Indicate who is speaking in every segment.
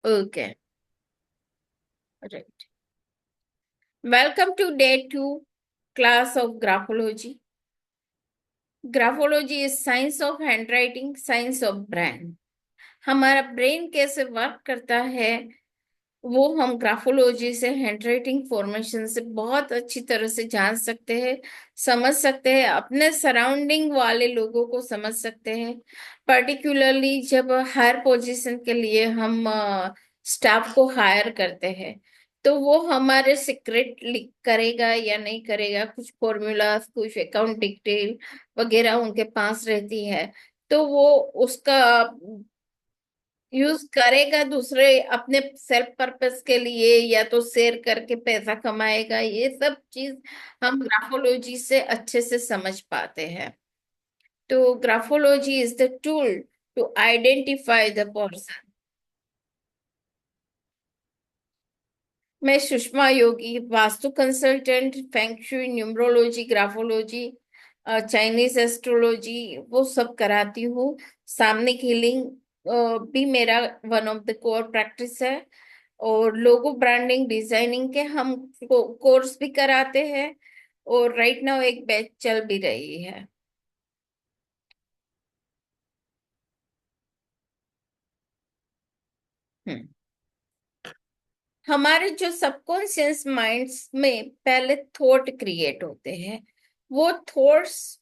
Speaker 1: Okay, right. Welcome to day 2 class of graphology. Graphology is science of handwriting, science of brain. हमारा brain कैसे work करता है वो हम ग्राफोलॉजी से, हैंडराइटिंग फॉर्मेशन से बहुत अच्छी तरह से जान सकते हैं, समझ सकते हैं, अपने सराउंडिंग वाले लोगों को समझ सकते हैं। पर्टिकुलरली जब हायर पोजीशन के लिए हम स्टाफ को हायर करते हैं, तो वो हमारे सीक्रेट लीक करेगा या नहीं करेगा, कुछ फॉर्मूला, कुछ अकाउंट डिटेल वगैरह उनके पास रहती है, तो वो उसका यूज करेगा दूसरे अपने सेल्फ पर्पस के लिए, या तो शेयर करके पैसा कमाएगा। ये सब चीज हम ग्राफोलॉजी से अच्छे से समझ पाते हैं। तो graphology is the tool to identify the person. मैं Sushma Yogi, vastu consultant, feng shui, numerology, graphology, Chinese astrology, वो सब कराती हूँ। सामने हीलिंग भी मेरा one of the core practice है। और लोगो ब्रांडिंग डिजाइनिंग के हम कोर्स भी कराते हैं। और राइट नाउ एक बैच चल भी रही है। हम्म हमारे जो सबकॉन्शियस माइंड्स में पहले थॉट क्रिएट होते हैं। वो थॉट्स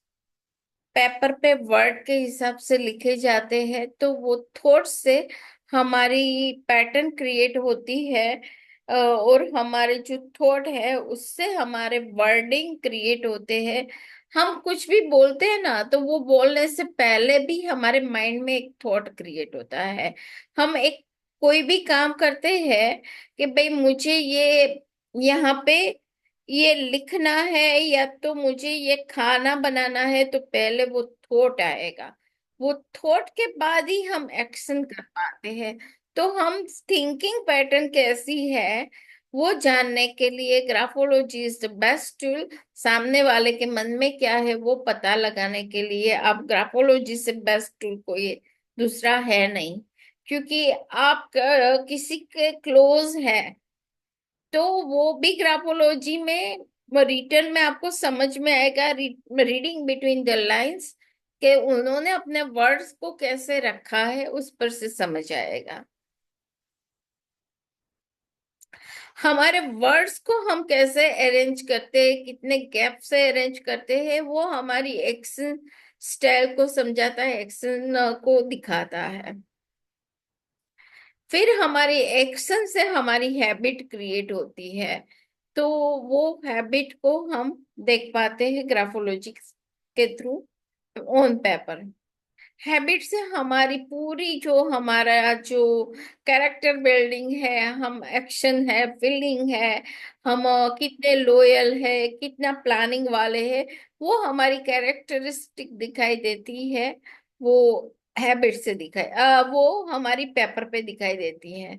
Speaker 1: पेपर पे वर्ड के हिसाब से लिखे जाते हैं, तो वो थॉट से हमारी पैटर्न क्रिएट होती है। और हमारे जो थॉट है उससे हमारे वर्डिंग क्रिएट होते हैं। हम कुछ भी बोलते हैं ना, तो वो बोलने से पहले भी हमारे माइंड में एक थॉट क्रिएट होता है। हम एक कोई भी काम करते हैं कि भाई मुझे ये यहाँ पे ये लिखना है, या तो मुझे ये खाना बनाना है, तो पहले वो थॉट आएगा। वो थॉट के बाद ही हम एक्शन कर पाते हैं। तो हम थिंकिंग पैटर्न कैसी है वो जानने के लिए graphology is the best tool. सामने वाले के मन में क्या है वो पता लगाने के लिए आप ग्राफोलॉजी से बेस्ट टूल कोई दूसरा है नहीं। क्योंकि आप किसी के क्लोज है, तो वो भी ग्राफोलॉजी में रिटर्न में आपको समझ में आएगा, रीडिंग बिटवीन द लाइंस, के उन्होंने अपने वर्ड्स को कैसे रखा है उस पर से समझ आएगा। हमारे वर्ड्स को हम कैसे अरेंज करते हैं, कितने गैप से अरेंज करते हैं, वो हमारी एक्शन स्टाइल को समझाता है, एक्शन को दिखाता है। फिर हमारी एक्शन से हमारी हैबिट क्रिएट होती है। तो वो हैबिट को हम देख पाते हैं ग्राफोलॉजी के थ्रू, ऑन पेपर। हैबिट से हमारी पूरी जो हमारा जो कैरेक्टर बिल्डिंग है, हम एक्शन है, फीलिंग है, हम कितने लॉयल है, कितना प्लानिंग वाले हैं, वो हमारी कैरेक्टरिस्टिक दिखाई देती है। वो हैबिट से वो हमारी पेपर पे दिखाई देती है।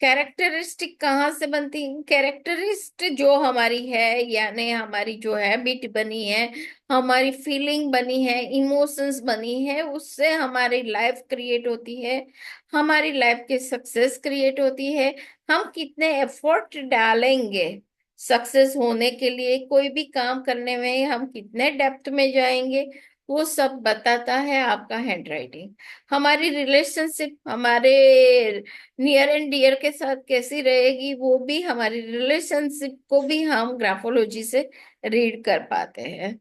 Speaker 1: कैरेक्टरिस्टिक कहाँ से बनती है? कैरेक्टरिस्टिक जो हमारी है, यानी हमारी जो हैबिट बनी है, हमारी फीलिंग बनी है, इमोशंस बनी है, उससे हमारी लाइफ क्रिएट होती है। हमारी लाइफ की सक्सेस क्रिएट होती है। हम कितने एफर्ट डालेंगे सक्सेस होने के लिए, कोई भी काम करने में हम कितने डेप्थ में जाएंगे, वो सब बताता है आपका हैंडराइटिंग। हमारी रिलेशनशिप हमारे नियर एंड डियर के साथ कैसी रहेगी, वो भी हमारी रिलेशनशिप को भी हम ग्राफोलॉजी से रीड कर पाते हैं।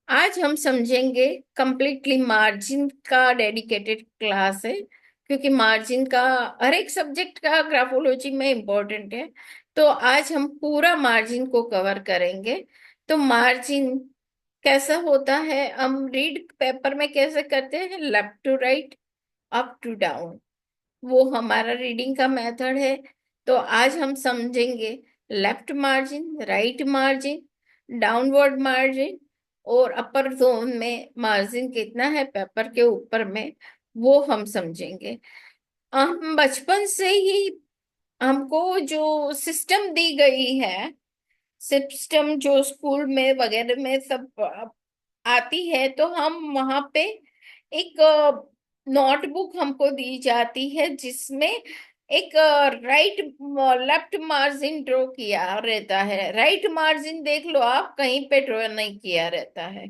Speaker 1: आज हम समझेंगे, कंप्लीटली मार्जिन का डेडिकेटेड क्लास है, क्योंकि मार्जिन का हर एक सब्जेक्ट का ग्राफोलॉजी में इम्पोर्टेंट है। तो आज हम पूरा मार्जिन को कवर करेंगे। तो मार्जिन कैसा होता है, हम रीड पेपर में कैसे करते हैं, left to right, up to down, वो हमारा रीडिंग का मेथड है। तो आज हम समझेंगे left margin, right margin, downward margin, और अपर जोन में मार्जिन कितना है पेपर के ऊपर में, वो हम समझेंगे। हम बचपन से ही हमको जो सिस्टम दी गई है, सिस्टम जो स्कूल में वगैरह में सब आती है, तो हम वहां पे एक नोटबुक हमको दी जाती है जिसमें एक राइट लेफ्ट मार्जिन ड्रॉ किया रहता है। राइट मार्जिन देख लो आप, कहीं पे ड्रॉ नहीं किया रहता है,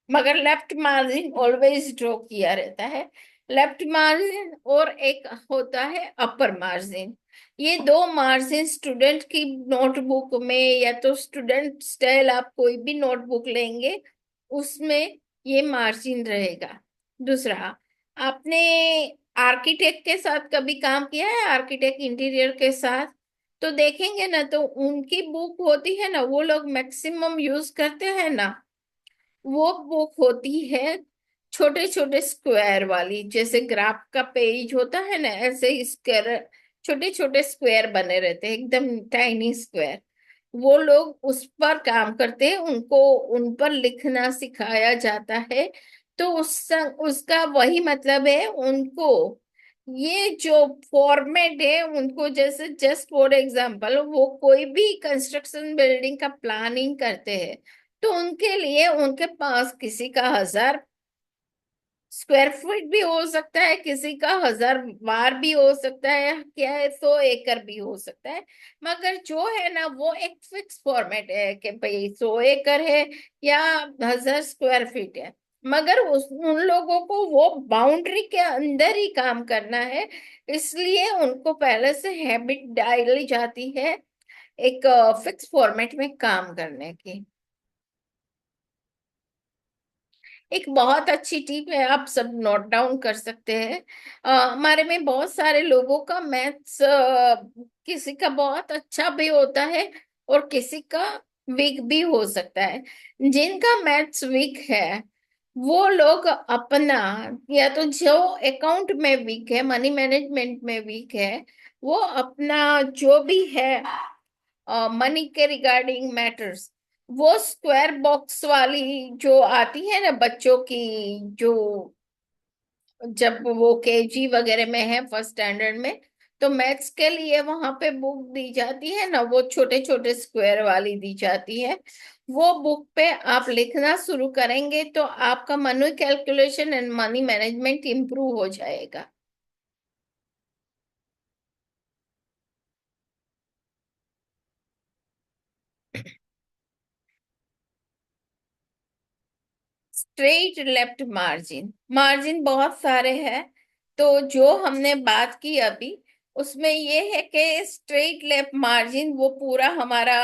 Speaker 1: मगर लेफ्ट मार्जिन ऑलवेज ड्रॉ किया रहता है। लेफ्ट मार्जिन और एक होता है अपर मार्जिन। ये दो मार्जिन स्टूडेंट की नोटबुक में, या तो स्टूडेंट स्टाइल आप कोई भी नोटबुक लेंगे उसमें ये मार्जिन रहेगा। दूसरा, आपने आर्किटेक्ट के साथ कभी काम किया है, आर्किटेक्ट इंटीरियर के साथ? तो देखेंगे ना, तो उनकी बुक होती है ना, वो लोग मैक्सिमम यूज करते हैं ना, वो बुक होती है छोटे छोटे स्क्वायर वाली। जैसे ग्राफ का पेज होता है ना, ऐसे ही स्क्वायर, छोटे छोटे स्क्वायर बने रहते हैं, एकदम टाइनी स्क्वायर। वो लोग उस पर काम करते हैं, उनको उन पर लिखना सिखाया जाता है। तो उसका वही मतलब है उनको। ये जो फॉर्मेट है उनको, जैसे जस्ट फॉर एग्जांपल वो कोई भी कंस्ट्रक्शन बिल्डिंग का प्लानिंग करते हैं, तो उनके लिए उनके पास किसी का 1000 स्क्वायर फीट भी हो सकता है, किसी का 1000 बार भी हो सकता है, क्या है 100 एकड़ भी हो सकता है। मगर जो है ना, वो एक फिक्स फॉर्मेट है कि भाई 100 एकड़ है या 1000 स्क्वायर फीट है। मगर उन लोगों को वो बाउंड्री के अंदर ही काम करना है, इसलिए उनको पहले से हैबिट डाली जाती है एक फिक्स फॉर्मेट में काम करने की। एक बहुत अच्छी टिप है, आप सब नोट डाउन कर सकते हैं। हमारे में बहुत सारे लोगों का मैथ्स किसी का बहुत अच्छा भी होता है और किसी का वीक भी हो सकता है। जिनका मैथ्स वीक है वो लोग अपना, या तो जो अकाउंट में वीक है, मनी मैनेजमेंट में वीक है, वो अपना जो भी है मनी के रिगार्डिंग मैटर्स, वो स्क्वायर बॉक्स वाली जो आती है ना बच्चों की, जो जब वो केजी वगैरह में है, फर्स्ट स्टैंडर्ड में, तो मैथ्स के लिए वहां पे बुक दी जाती है ना, वो छोटे छोटे स्क्वायर वाली दी जाती है। वो बुक पे आप लिखना शुरू करेंगे तो आपका money calculation and money management improve हो जाएगा। स्ट्रेट लेफ्ट मार्जिन, मार्जिन बहुत सारे हैं। तो जो हमने बात की अभी, उसमें ये है कि स्ट्रेट लेफ्ट मार्जिन वो पूरा हमारा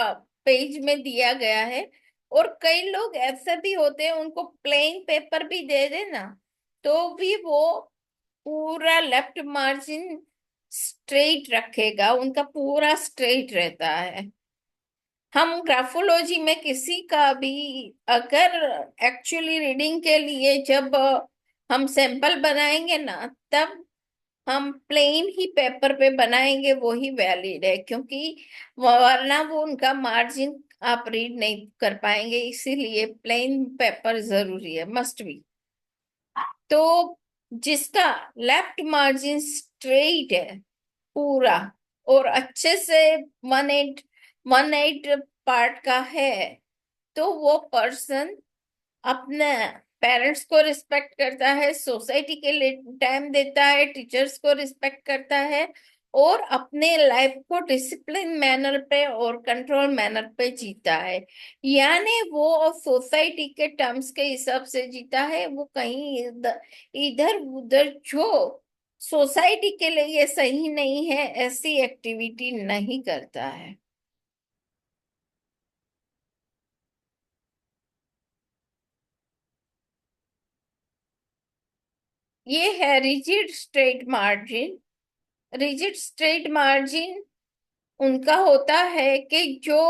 Speaker 1: पेज में दिया गया है। और कई लोग ऐसे भी होते हैं, उनको प्लेन पेपर भी दे देना तो भी वो पूरा लेफ्ट मार्जिन स्ट्रेट रखेगा, उनका पूरा स्ट्रेट रहता है। हम ग्राफोलॉजी में किसी का भी अगर एक्चुअली रीडिंग के लिए जब हम सैंपल बनाएंगे ना, तब हम प्लेन ही पेपर पे बनाएंगे, वो ही वैलिड है, क्योंकि वरना वो उनका मार्जिन आप रीड नहीं कर पाएंगे, इसीलिए प्लेन पेपर जरूरी है, मस्ट बी। तो जिसका लेफ्ट मार्जिन स्ट्रेट है पूरा, और अच्छे से 1/8 पार्ट का है, तो वो पर्सन अपने पेरेंट्स को रिस्पेक्ट करता है, सोसाइटी के लिए टाइम देता है, टीचर्स को रिस्पेक्ट करता है, और अपने लाइफ को डिसिप्लिन मैनर पे और कंट्रोल मैनर पे जीता है। यानी वो सोसाइटी के टर्म्स के हिसाब से जीता है, वो कहीं इधर उधर जो सोसाइटी के लिए ये सही नहीं है ऐसी एक्टिविटी नहीं करता है। ये है rigid straight margin. Rigid straight margin उनका होता है कि जो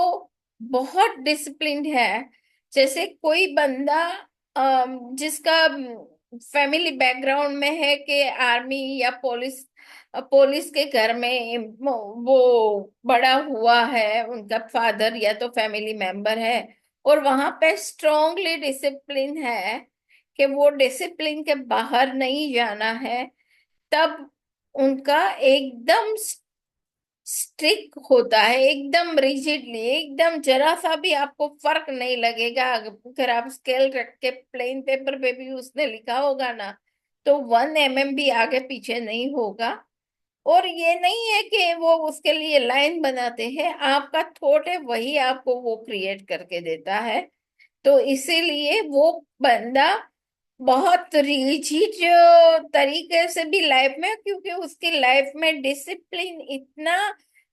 Speaker 1: बहुत डिसिप्लिन्ड है। जैसे कोई बंदा जिसका फैमिली बैकग्राउंड में है कि आर्मी या पुलिस, पुलिस के घर में वो बड़ा हुआ है, उनका फादर या तो फैमिली मेंबर है, और वहां पे स्ट्रांगली डिसिप्लिन है कि वो डिसिप्लिन के बाहर नहीं जाना है, तब उनका एकदम स्ट्रिक्ट होता है, एकदम रिजिडली, एकदम जरा सा भी आपको फर्क नहीं लगेगा। अगर आप स्केल रख के प्लेन पेपर पे भी उसने लिखा होगा ना, तो 1 mm भी आगे पीछे नहीं होगा। और ये नहीं है कि वो उसके लिए लाइन बनाते हैं, आपका थॉट है वही आपको वो क्रिएट करके देता है। तो इसीलिए वो बंदा बहुत रिजिड तरीके से भी लाइफ में, क्योंकि उसकी लाइफ में डिसिप्लिन इतना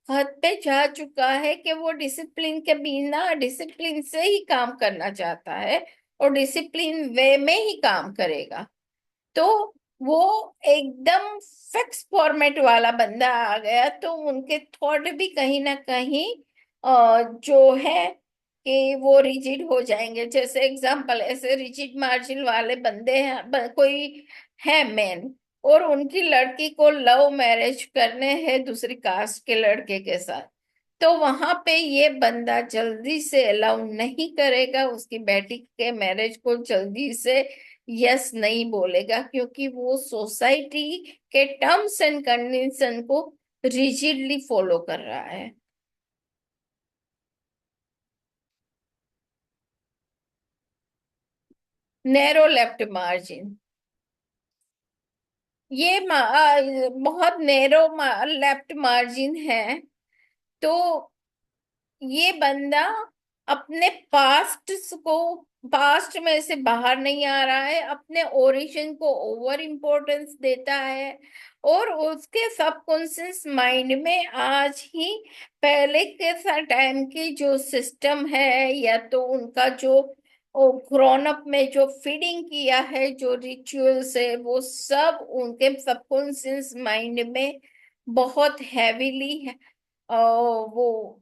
Speaker 1: हद पे जा चुका है कि वो डिसिप्लिन के बिना डिसिप्लिन से ही काम करना चाहता है और डिसिप्लिन वे में ही काम करेगा। तो वो एकदम फिक्स फॉर्मेट वाला बंदा आ गया, तो उनके थॉट भी कहीं ना कहीं जो है कि वो रिजिड हो जाएंगे। जैसे एग्जांपल, ऐसे रिजिड मार्जिन वाले बंदे हैं, कोई है मैन, और उनकी लड़की को लव मैरिज करने हैं दूसरी कास्ट के लड़के के साथ, तो वहां पे ये बंदा जल्दी से अलाउ नहीं करेगा, उसकी बेटी के मैरिज को जल्दी से यस नहीं बोलेगा, क्योंकि वो सोसाइटी के टर्म्स एंड कंडीशन को रिजिडली फॉलो कर रहा है। नैरो लेफ्ट मार्जिन, ये बहुत नैरो लेफ्ट मार्जिन है। तो ये बंदा अपने पास्ट में से बाहर नहीं आ रहा है, अपने ओरिजिन को ओवर इम्पोर्टेंस देता है, और उसके सबकॉन्शियस माइंड में आज ही पहले के टाइम की जो सिस्टम है, या तो उनका जो ग्रोन अप में जो फीडिंग किया है, जो रिचुअल्स है, वो सब उनके सबकॉन्शियस माइंड में बहुत हैवीली वो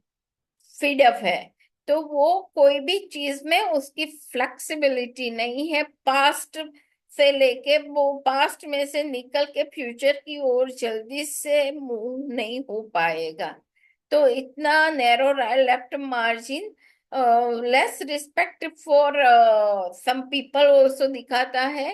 Speaker 1: फीड अप है। तो वो कोई भी चीज में उसकी फ्लेक्सिबिलिटी नहीं है, पास्ट से लेके वो पास्ट में से निकल के फ्यूचर की ओर जल्दी से मूव नहीं हो पाएगा। तो इतना narrow left margin less respect for some people also दिखाता है।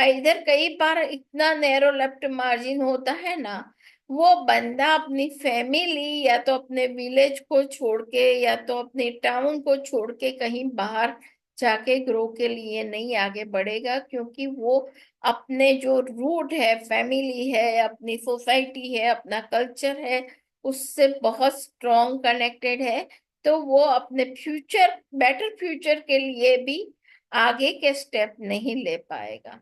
Speaker 1: इधर कई बार इतना नैरो लेफ्ट मार्जिन होता है ना, वो बंदा अपनी फैमिली या तो अपने विलेज को छोड़ के या तो अपने टाउन को छोड़ के कहीं बाहर जाके ग्रो के लिए नहीं आगे बढ़ेगा, क्योंकि वो अपने जो रूट है, फैमिली है, अपनी सोसाइटी है, अपना कल्चर है, उससे बहुत स्ट्रॉन्ग कनेक्टेड है। तो वो अपने फ्यूचर, बेटर फ्यूचर के लिए भी आगे के स्टेप नहीं ले पाएगा।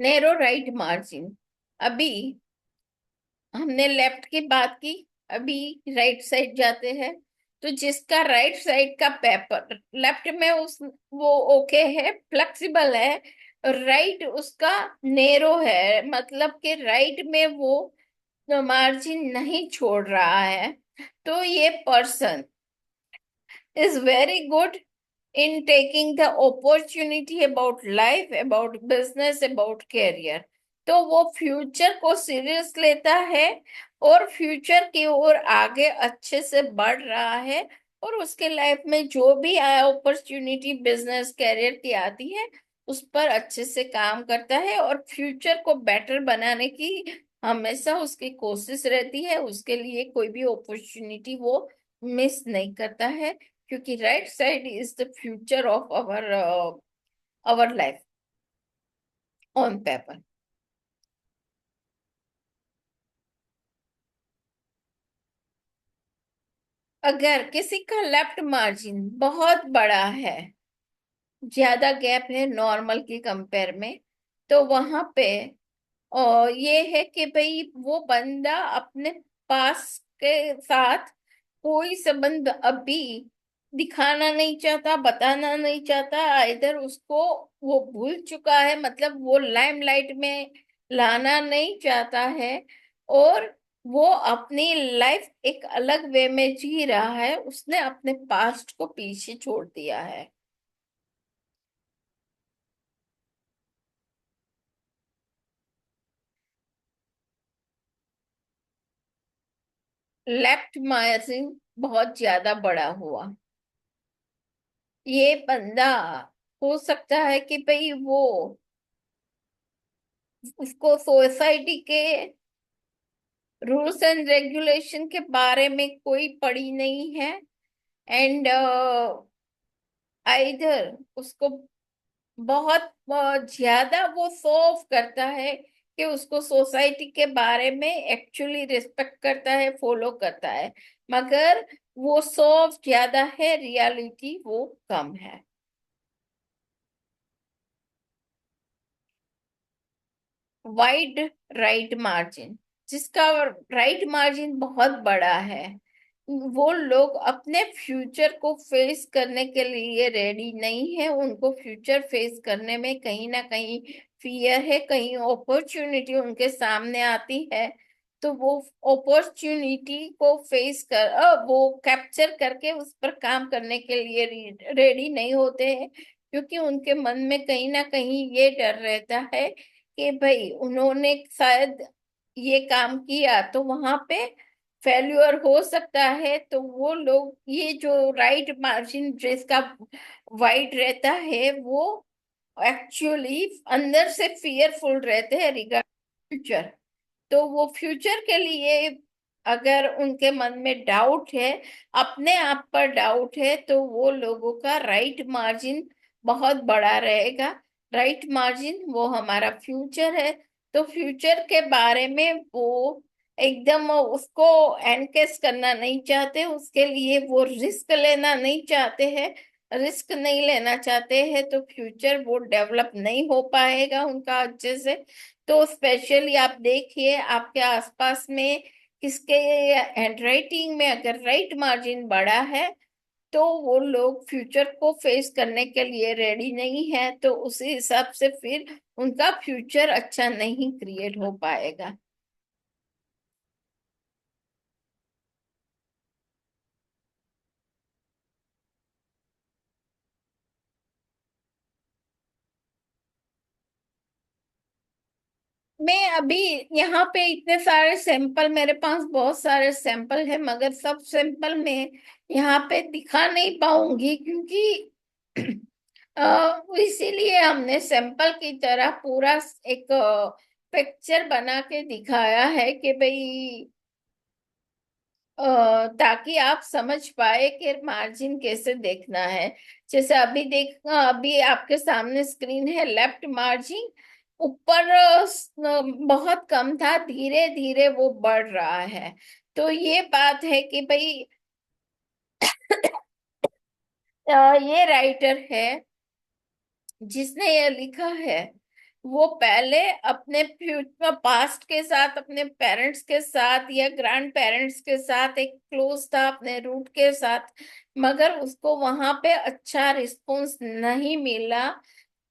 Speaker 1: नैरो राइट मार्जिन, अभी हमने लेफ्ट की बात की, अभी राइट साइड जाते हैं। तो जिसका राइट साइड का पेपर लेफ्ट में उस वो ओके है, फ्लेक्सिबल है, राइट उसका नेरो है, मतलब कि राइट में वो मार्जिन नहीं छोड़ रहा है, तो ये person is very good in taking the opportunity about life, about business, about career। तो वो फ्यूचर को सीरियस लेता है और फ्यूचर की ओर आगे अच्छे से बढ़ रहा है, और उसके लाइफ में जो भी अपॉर्चुनिटी बिजनेस कैरियर की आती है उस पर अच्छे से काम करता है, और फ्यूचर को बेटर बनाने की हमेशा उसकी कोशिश रहती है, उसके लिए कोई भी अपॉर्चुनिटी वो मिस नहीं करता है, क्योंकि right side is the future of our life on paper. अगर किसी का लेफ्ट मार्जिन बहुत बड़ा है, ज्यादा गैप है नॉर्मल की कंपेयर में, तो वहां पे और ये है कि भाई वो बंदा अपने पास के साथ कोई संबंध अभी दिखाना नहीं चाहता, बताना नहीं चाहता, इधर उसको वो भूल चुका है, मतलब वो लाइमलाइट में लाना नहीं चाहता है, और वो अपनी लाइफ एक अलग वे में जी रहा है, उसने अपने पास्ट को पीछे छोड़ दिया है। लेफ्ट मार्जिन बहुत ज्यादा बड़ा हुआ। ये बंदा हो सकता है कि भाई वो उसको सोसाइटी के रूल्स एंड रेगुलेशन के बारे में कोई पड़ी नहीं है। एंड आइदर उसको बहुत ज्यादा वो सोफ करता है कि उसको सोसाइटी के बारे में एक्चुअली रिस्पेक्ट करता है, फॉलो करता है, मगर वो सोफ ज्यादा है, रियलिटी वो कम है। वाइड राइट मार्जिन, जिसका राइट मार्जिन बहुत बड़ा है, वो लोग अपने फ्यूचर को फेस करने के लिए रेडी नहीं है। उनको फ्यूचर फेस करने में कहीं ना कहीं फियर है, कहीं अपॉर्चुनिटी उनके सामने आती है, तो वो अपॉर्चुनिटी को फेस कर वो कैप्चर करके उस पर काम करने के लिए रेडी नहीं होते हैं, क्योंकि उनके मन में कहीं ना कहीं ये डर रहता है कि भाई उन्होंने शायद ये काम किया तो वहां पे फेल्यूर हो सकता है। तो वो लोग ये जो राइट मार्जिन जिसका वाइड रहता है, वो एक्चुअली अंदर से फियरफुल रहते हैं रिगार्ड फ्यूचर। तो वो फ्यूचर के लिए अगर उनके मन में डाउट है, अपने आप पर डाउट है, तो वो लोगों का राइट मार्जिन बहुत बड़ा रहेगा। राइट मार्जिन वो हमारा फ्यूचर है। तो फ्यूचर के बारे में वो एकदम उसको एनकेस करना नहीं चाहते, उसके लिए वो रिस्क लेना नहीं चाहते हैं। रिस्क नहीं लेना चाहते हैं तो फ्यूचर वो डेवलप नहीं हो पाएगा उनका अच्छे से। तो स्पेशली आप देखिए आपके आसपास में किसके हैंडराइटिंग में अगर राइट मार्जिन बड़ा है, तो वो लोग फ्यूचर को फेस करने के लिए रेडी नहीं है, तो उसी हिसाब से फिर उनका फ्यूचर अच्छा नहीं क्रिएट हो पाएगा। मैं अभी यहाँ पे इतने सारे सैंपल, मेरे पास बहुत सारे सैंपल है, मगर सब सैंपल में यहाँ पे दिखा नहीं पाऊंगी, क्योंकि इसीलिए हमने सैंपल की तरह पूरा एक पिक्चर बना के दिखाया है कि भाई ताकि आप समझ पाए कि मार्जिन कैसे देखना है। जैसे अभी देख, अभी आपके सामने स्क्रीन है, लेफ्ट मार्जिन ऊपर बहुत कम था, धीरे धीरे वो बढ़ रहा है। तो ये बात है कि भाई ये राइटर है जिसने ये लिखा है, वो पहले अपने फ्यूचर पास्ट के साथ, अपने पेरेंट्स के साथ या ग्रैंड पेरेंट्स के साथ एक क्लोज था, अपने रूट के साथ, मगर उसको वहां पे अच्छा रिस्पॉन्स नहीं मिला।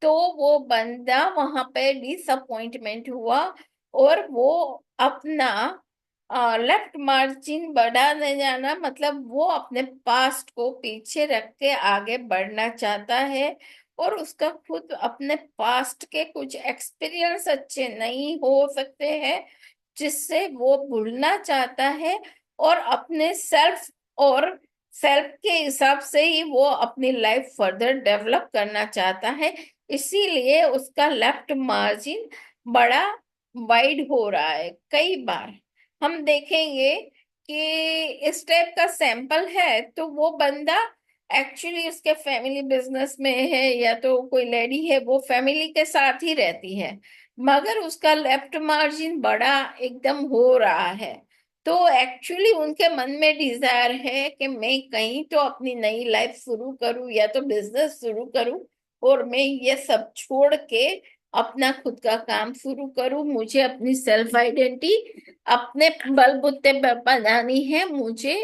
Speaker 1: तो वो बंदा वहां पे डिसअपॉइंटमेंट हुआ, और वो अपना लेफ्ट मार्जिन बढ़ाने जाना, मतलब वो अपने पास्ट को पीछे रख के आगे बढ़ना चाहता है। और उसका खुद अपने पास्ट के कुछ एक्सपीरियंस अच्छे नहीं हो सकते हैं, जिससे वो भूलना चाहता है, और अपने सेल्फ और सेल्फ के हिसाब से ही वो अपनी लाइफ फर्दर डेवलप करना चाहता है। इसीलिए उसका लेफ्ट मार्जिन बड़ा वाइड हो रहा है। कई बार हम देखेंगे कि इस टाइप का सैंपल है, तो वो बंदा एक्चुअली उसके फैमिली बिजनेस में है, या तो कोई लेडी है वो फैमिली के साथ ही रहती है, मगर उसका लेफ्ट मार्जिन बड़ा एकदम हो रहा है। तो एक्चुअली उनके मन में डिजायर है कि मैं कहीं तो अपनी नई लाइफ शुरू करूं, या तो बिजनेस शुरू करूं, और मैं ये सब छोड़ के अपना खुद का काम शुरू करूं। मुझे अपनी सेल्फ आइडेंटिटी अपने बलबूते पे बनानी है। मुझे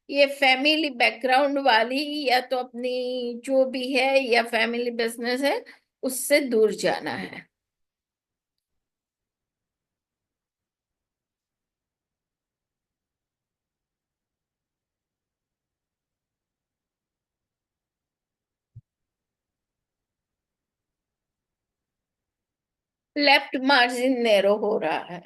Speaker 1: ये फैमिली बैकग्राउंड वाली, या तो अपनी जो भी है या फैमिली बिजनेस है, उससे दूर जाना है। लेफ्ट मार्जिन नैरो हो रहा है।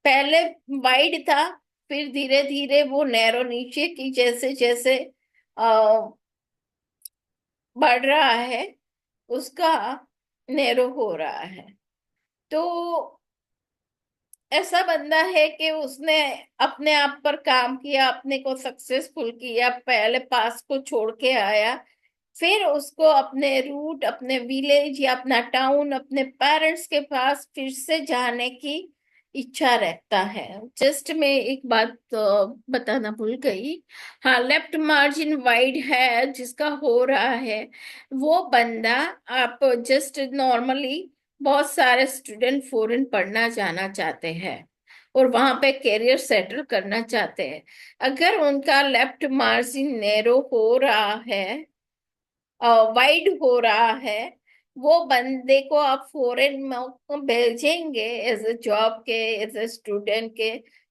Speaker 1: पहले वाइड था, फिर धीरे धीरे वो नैरो नीचे की जैसे जैसे बढ़ रहा है, उसका नैरो हो रहा है। तो ऐसा बंदा है कि उसने अपने आप पर काम किया, अपने को सक्सेसफुल किया, पहले पास को छोड़ के आया, फिर उसको अपने रूट, अपने विलेज या अपना टाउन, अपने पेरेंट्स के पास फिर से जाने की इच्छा रहता है। जस्ट मैं एक बात बताना भूल गई। हाँ, लेफ्ट मार्जिन वाइड है जिसका हो रहा है, वो बंदा, आप जस्ट नॉर्मली बहुत सारे स्टूडेंट फॉरेन पढ़ना जाना चाहते हैं और वहां पे करियर सेटल करना चाहते हैं। अगर उनका लेफ्ट मार्जिन नैरो हो रहा है, वाइड हो रहा है, वो बंदे को आप फॉरेन में भेजेंगे एज ए जॉब के, एज ए स्टूडेंट के,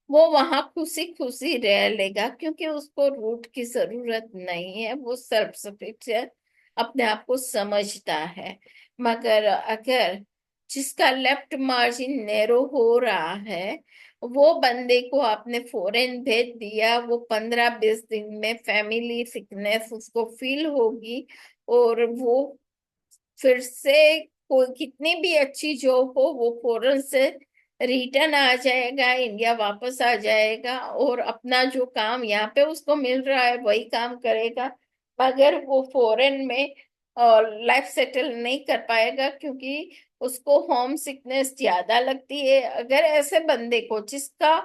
Speaker 1: वो वहां खुशी खुशी रह लेगा क्योंकि उसको रूट की जरूरत नहीं है, वो सेल्फ सफिशिएंट अपने आप को समझता है। मगर अगर जिसका लेफ्ट मार्जिन नैरो हो रहा है, वो बंदे को आपने फॉरेन भेज दिया, वो 15-20 दिन में फैमिली सिकनेस उसको फील होगी, और वो फिर से कोई कितनी भी अच्छी जॉब हो, वो फौरन से रिटर्न आ जाएगा, इंडिया वापस आ जाएगा और अपना जो काम यहाँ पे उसको मिल रहा है वही काम करेगा। मगर वो फॉरेन में लाइफ सेटल नहीं कर पाएगा क्योंकि उसको होम सिकनेस ज्यादा लगती है। अगर ऐसे बंदे को जिसका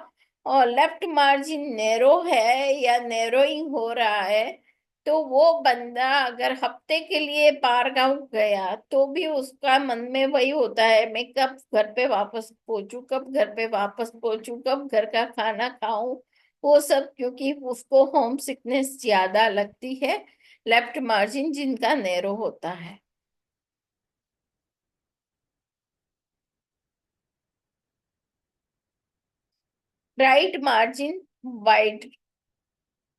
Speaker 1: लेफ्ट मार्जिन नैरो है या नैरोइंग हो रहा है, तो वो बंदा अगर हफ्ते के लिए बाहर गाँव गया तो भी उसका मन में वही होता है, मैं कब घर पे वापस पहुंचू, कब घर पे वापस पहुंचू, कब घर का खाना खाऊं, वो सब, क्योंकि उसको होम सिकनेस ज्यादा लगती है, लेफ्ट मार्जिन जिनका नैरो होता है। राइट मार्जिन वाइड,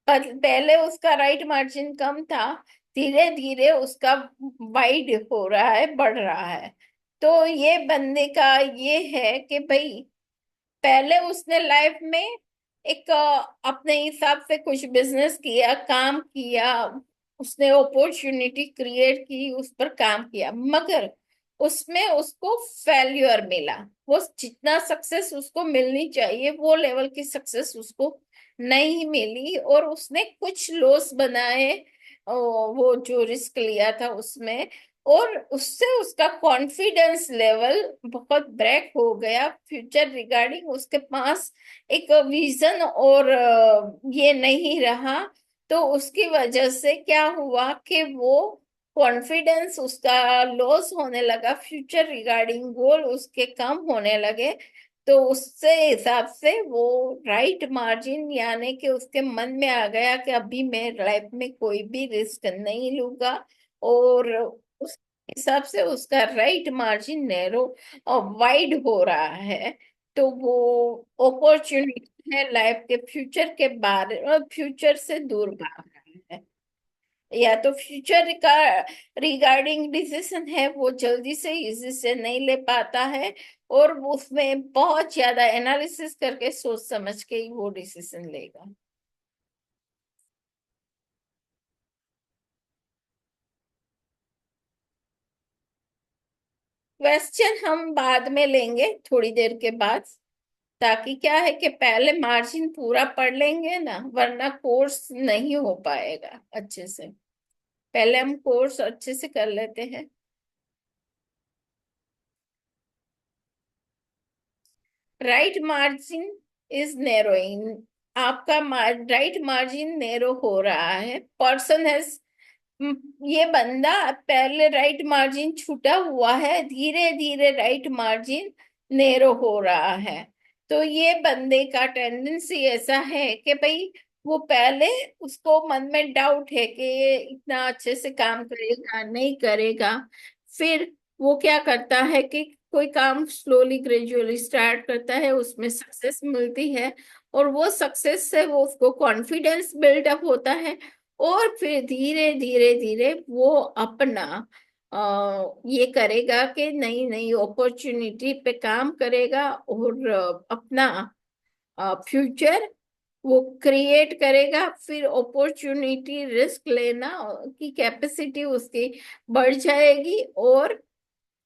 Speaker 1: पहले उसका राइट मार्जिन कम था, धीरे धीरे उसका वाइड हो रहा है, बढ़ रहा है। तो ये बंदे का ये है कि भाई पहले उसने लाइफ में एक अपने हिसाब से कुछ बिजनेस किया, काम किया, उसने अपॉर्चुनिटी क्रिएट की, उस पर काम किया, मगर उसमें उसको फेल्यूर मिला। वो जितना सक्सेस उसको मिलनी चाहिए वो लेवल की सक्सेस उसको नहीं मिली, और उसने कुछ लॉस बनाए वो जो रिस्क लिया था उसमें, और उससे उसका कॉन्फिडेंस लेवल बहुत ब्रेक हो गया। फ्यूचर रिगार्डिंग उसके पास एक विजन और ये नहीं रहा। तो उसकी वजह से क्या हुआ कि वो कॉन्फिडेंस उसका लॉस होने लगा, फ्यूचर रिगार्डिंग गोल उसके कम होने लगे। तो उससे हिसाब से वो राइट मार्जिन, यानी कि उसके मन में आ गया कि अभी मैं लाइफ में कोई भी रिस्क नहीं लूंगा, और उस हिसाब से उसका राइट मार्जिन नैरो और वाइड हो रहा है। तो वो अपॉर्चुनिटी है लाइफ के फ्यूचर के बारे में, फ्यूचर से दूर भाग रहा है, या तो फ्यूचर का रिगार्डिंग डिसीजन है वो जल्दी से इजी से नहीं ले पाता है, और वो उसमें बहुत ज्यादा एनालिसिस करके सोच समझ के ही वो डिसीजन लेगा। क्वेश्चन हम बाद में लेंगे थोड़ी देर के बाद, ताकि क्या है कि पहले मार्जिन पूरा पढ़ लेंगे ना, वरना कोर्स नहीं हो पाएगा अच्छे से। पहले हम कोर्स अच्छे से कर लेते हैं। राइट मार्जिन इज नैरोइंग, आपका राइट मार्जिन नैरो हो रहा है, पर्सन हैज, ये बंदा पहले राइट मार्जिन छूटा हुआ है, धीरे धीरे राइट मार्जिन नैरो हो रहा है। तो ये बंदे का टेंडेंसी ऐसा है कि भाई वो पहले उसको मन में डाउट है कि ये इतना अच्छे से काम करेगा नहीं करेगा, फिर वो क्या करता है कि कोई काम स्लोली ग्रेजुअली स्टार्ट करता है, उसमें सक्सेस मिलती है, और वो सक्सेस से वो उसको कॉन्फिडेंस बिल्डअप होता है, और फिर धीरे धीरे धीरे वो अपना ये करेगा कि नई नई अपॉर्चुनिटी पे काम करेगा, और अपना फ्यूचर वो क्रिएट करेगा, फिर अपॉर्चुनिटी रिस्क लेना की कैपेसिटी उसकी बढ़ जाएगी, और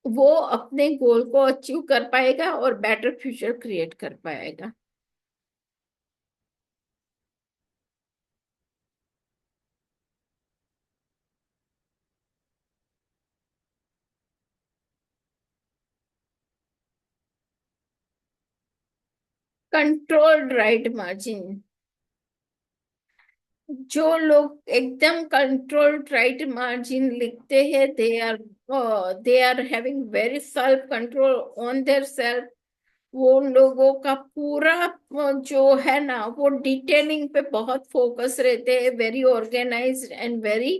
Speaker 1: वो अपने गोल को अचीव कर पाएगा और बेटर फ्यूचर क्रिएट कर पाएगा। Controlled right margin. जो लोग एकदम कंट्रोल्ड राइट मार्जिन लिखते हैं, they are having very self control on their self. वो लोगों का पूरा जो है ना, वो डिटेलिंग पे बहुत फोकस रहते हैं, very organised and very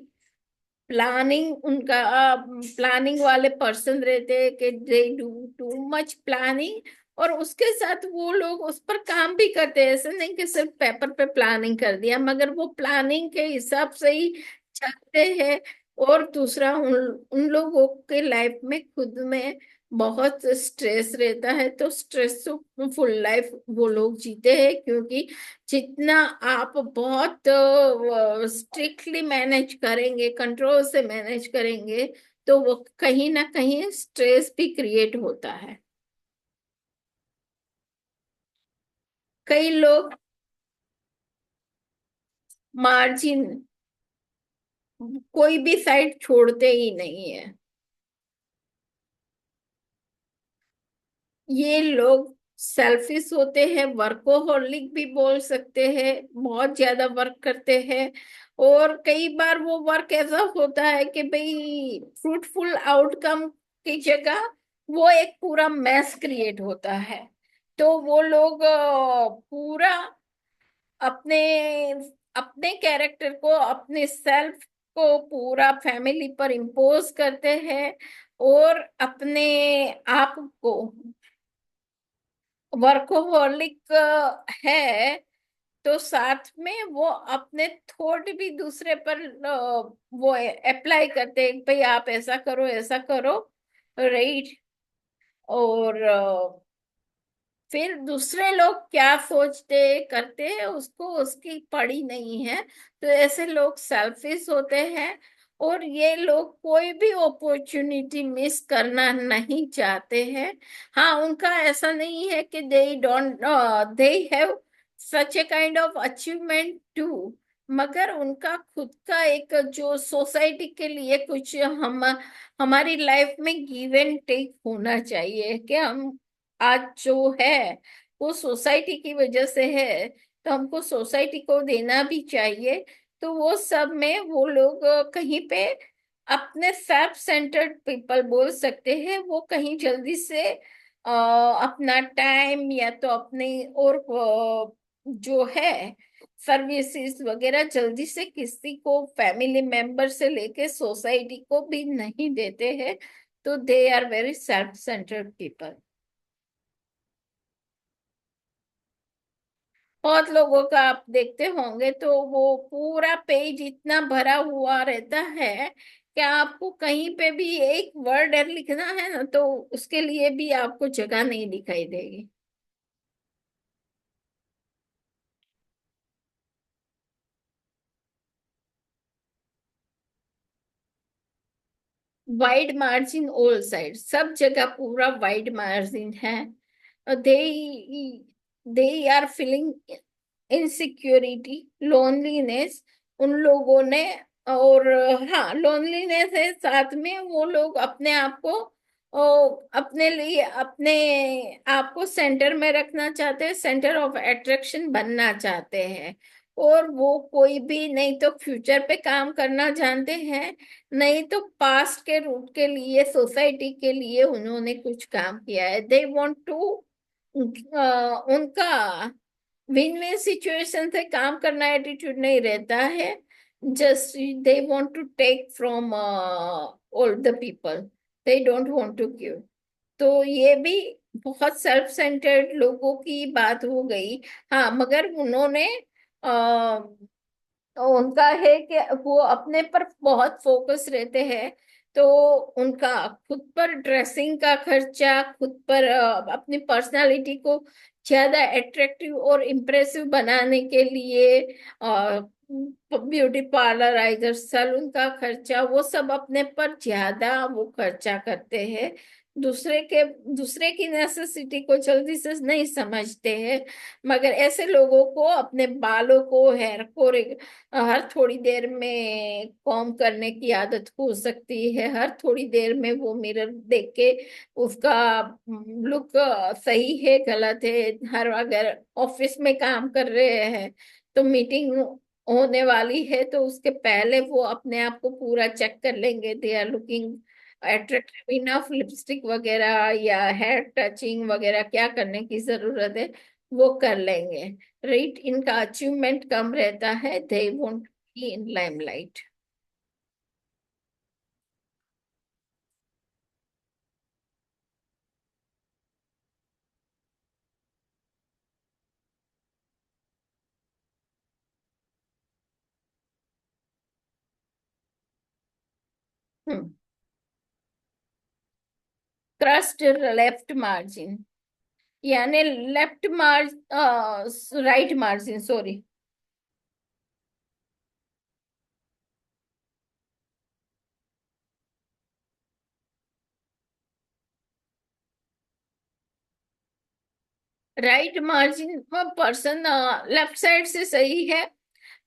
Speaker 1: planning. उनका प्लानिंग वाले पर्सन रहते हैं कि they do too much planning. और उसके साथ वो लोग उस पर काम भी करते हैं, ऐसे नहीं कि सिर्फ पेपर पे प्लानिंग कर दिया, मगर वो प्लानिंग के हिसाब से ही चलते हैं। और दूसरा, उन लोगों के लाइफ में खुद में बहुत स्ट्रेस रहता है, तो स्ट्रेस फुल लाइफ वो लोग जीते हैं, क्योंकि जितना आप बहुत स्ट्रिक्टली मैनेज करेंगे, कंट्रोल से मैनेज करेंगे, तो वो कहीं ना कहीं स्ट्रेस भी क्रिएट होता है। कई लोग मार्जिन, कोई भी साइड छोड़ते ही नहीं है। ये लोग सेल्फिश होते हैं, वर्कोहोलिक भी बोल सकते हैं, बहुत ज्यादा वर्क करते हैं। और कई बार वो वर्क ऐसा होता है कि भाई फ्रूटफुल आउटकम की जगह वो एक पूरा मैस क्रिएट होता है। तो वो लोग पूरा अपने अपने कैरेक्टर को, अपने सेल्फ को पूरा फैमिली पर इम्पोज करते हैं, और अपने आप को वर्कोहॉलिक है, तो साथ में वो अपने थॉट भी दूसरे पर वो अप्लाई करते हैं, भाई आप ऐसा करो, ऐसा करो, राइट। और फिर दूसरे लोग क्या सोचते करते हैं उसको उसकी पड़ी नहीं है। तो ऐसे लोग सेल्फिश होते हैं, और ये लोग कोई भी अपॉर्चुनिटी मिस करना नहीं चाहते हैं। हाँ, उनका ऐसा नहीं है कि they have such a kind of achievement too, मगर उनका खुद का एक जो सोसाइटी के लिए कुछ हमारी लाइफ में गिव एंड टेक होना चाहिए, कि हम आज जो है वो सोसाइटी की वजह से है, तो हमको सोसाइटी को देना भी चाहिए। तो वो सब में वो लोग कहीं पे अपने सेल्फ सेंटर्ड पीपल बोल सकते हैं, वो कहीं जल्दी से अपना टाइम या तो अपने और जो है सर्विसेज वगैरह जल्दी से किसी को, फैमिली मेंबर से लेके सोसाइटी को भी नहीं देते हैं। तो they are very self centred people. बहुत लोगों का आप देखते होंगे तो वो पूरा पेज इतना भरा हुआ रहता है कि आपको कहीं पे भी एक वर्ड लिखना है ना, तो उसके लिए भी आपको जगह नहीं दिखाई देगी। वाइड मार्जिन ऑल साइड, सब जगह पूरा वाइड मार्जिन है। They they are feeling insecurity, loneliness उन लोगों ने। और हाँ, लोनलीनेस है, साथ में वो लोग अपने आप को अपने लिए, अपने आप को सेंटर में रखना चाहते हैं, सेंटर ऑफ अट्रैक्शन बनना चाहते हैं। और वो कोई भी नहीं तो फ्यूचर पे काम करना जानते हैं, नहीं तो पास्ट के रूट के लिए, सोसाइटी के लिए उन्होंने कुछ काम किया है। दे वांट टू, उनका विन विन सिचुएशन से काम करना एटीट्यूड नहीं रहता है। Just they want to take from all the people, they don't want to give. तो ये भी बहुत सेल्फ सेंटर्ड लोगों की बात हो गई। हाँ, मगर उन्होंने उनका है कि वो अपने पर बहुत फोकस रहते हैं। तो उनका खुद पर ड्रेसिंग का खर्चा, खुद पर अपनी पर्सनालिटी को ज्यादा अट्रैक्टिव और इम्प्रेसिव बनाने के लिए ब्यूटी पार्लर, आइजर सैलून का खर्चा, वो सब अपने पर ज्यादा वो खर्चा करते हैं। दूसरे के दूसरे की नेसेसिटी को जल्दी से नहीं समझते हैं। मगर ऐसे लोगों को अपने बालों को, हेयर को हर थोड़ी देर में कॉम्ब करने की आदत हो सकती है। हर थोड़ी देर में वो मिरर देख के उसका लुक सही है गलत है। हर अगर ऑफिस में काम कर रहे हैं तो मीटिंग होने वाली है, तो उसके पहले वो अपने आप को पूरा चेक कर लेंगे, they are looking attractive enough, lipstick वगैरह या हेयर टचिंग वगैरह क्या करने की जरूरत है वो कर लेंगे। राइट, इनका अचीवमेंट कम रहता है, they won't be in limelight. Crust left margin, यानी left marge right margin, sorry. Right margin person left side से सही है,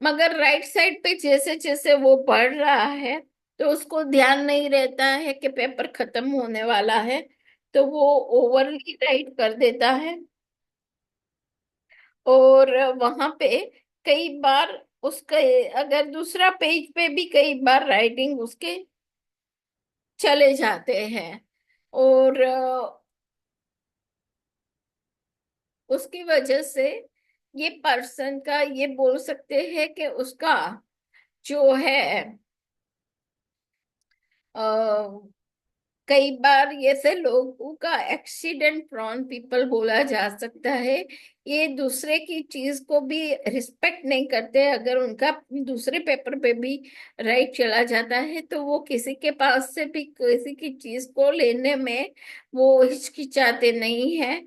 Speaker 1: मगर राइट साइड पे जैसे जैसे वो बढ़ रहा है तो उसको ध्यान नहीं रहता है कि पेपर खत्म होने वाला है, तो वो ओवरली राइट कर देता है। और वहां पे कई बार उसका, अगर दूसरा पेज पे भी कई बार राइटिंग उसके चले जाते हैं। और उसकी वजह से ये पर्सन का ये बोल सकते हैं कि उसका जो है कई बार ऐसे लोगों का एक्सीडेंट प्रोन पीपल बोला जा सकता है। ये दूसरे की चीज को भी रिस्पेक्ट नहीं करते। अगर उनका दूसरे पेपर पे भी राइट चला जाता है तो वो किसी के पास से भी किसी की चीज को लेने में वो हिचकिचाते नहीं है।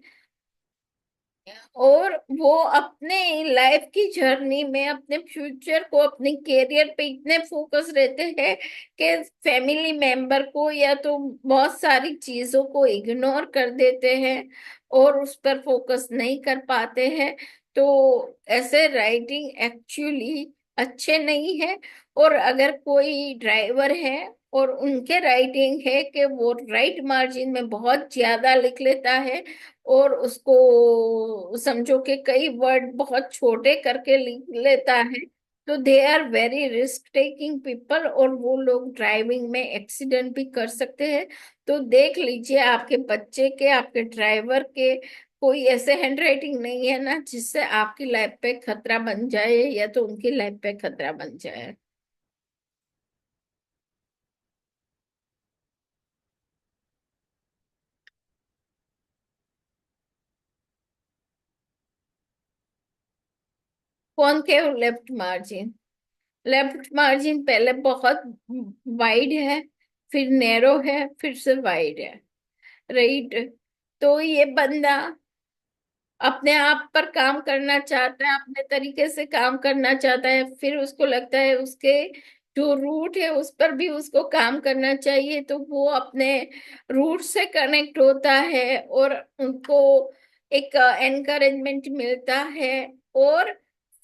Speaker 1: और वो अपने लाइफ की जर्नी में अपने फ्यूचर को, अपने करियर पे इतने फोकस रहते हैं कि फैमिली मेंबर को या तो बहुत सारी चीजों को इग्नोर कर देते हैं और उस पर फोकस नहीं कर पाते हैं। तो ऐसे राइटिंग एक्चुअली अच्छे नहीं है। और अगर कोई ड्राइवर है और उनके राइटिंग है कि वो राइट मार्जिन में बहुत ज्यादा लिख लेता है और उसको समझो कि कई वर्ड बहुत छोटे करके लिख लेता है, तो they are very risk taking people और वो लोग ड्राइविंग में एक्सीडेंट भी कर सकते हैं। तो देख लीजिए आपके बच्चे के, आपके ड्राइवर के कोई ऐसे हैंड राइटिंग नहीं है ना जिससे आपकी लाइफ पे खतरा बन जाए या तो उनकी लाइफ पे खतरा बन जाए। कौन के लेफ्ट मार्जिन? लेफ्ट मार्जिन पहले बहुत वाइड है, फिर नैरो है, फिर से वाइड है। राइट, तो ये बंदा अपने आप पर काम करना चाहता है, अपने तरीके से काम करना चाहता है, फिर उसको लगता है उसके जो रूट है उस पर भी उसको काम करना चाहिए, तो वो अपने रूट से कनेक्ट होता है और उनको एक एनकरेजमेंट मिलता है। और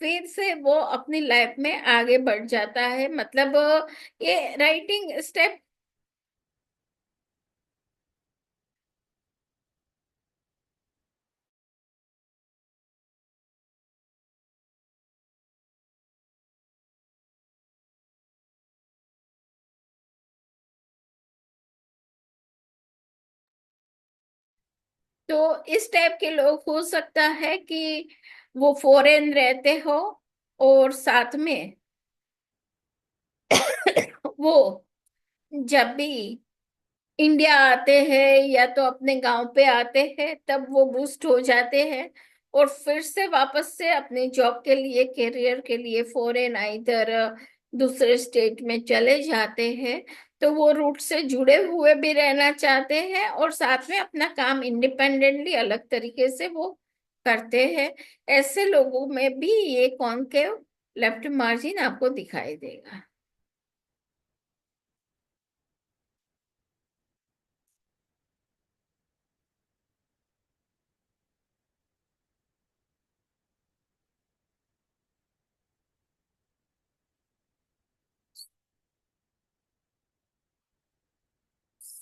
Speaker 1: फिर से वो अपनी लाइफ में आगे बढ़ जाता है। मतलब ये राइटिंग स्टेप। तो इस टाइप के लोग हो सकता है कि वो फॉरेन रहते हो और साथ में वो जब भी इंडिया आते हैं या तो अपने गांव पे आते हैं तब वो बूस्ट हो जाते हैं और फिर से वापस से अपने जॉब के लिए, करियर के लिए फॉरेन इधर दूसरे स्टेट में चले जाते हैं। तो वो रूट से जुड़े हुए भी रहना चाहते हैं और साथ में अपना काम इंडिपेंडेंटली अलग तरीके से वो करते हैं, ऐसे लोगों में भी ये कॉन्केव लेफ्ट मार्जिन आपको दिखाई देगा।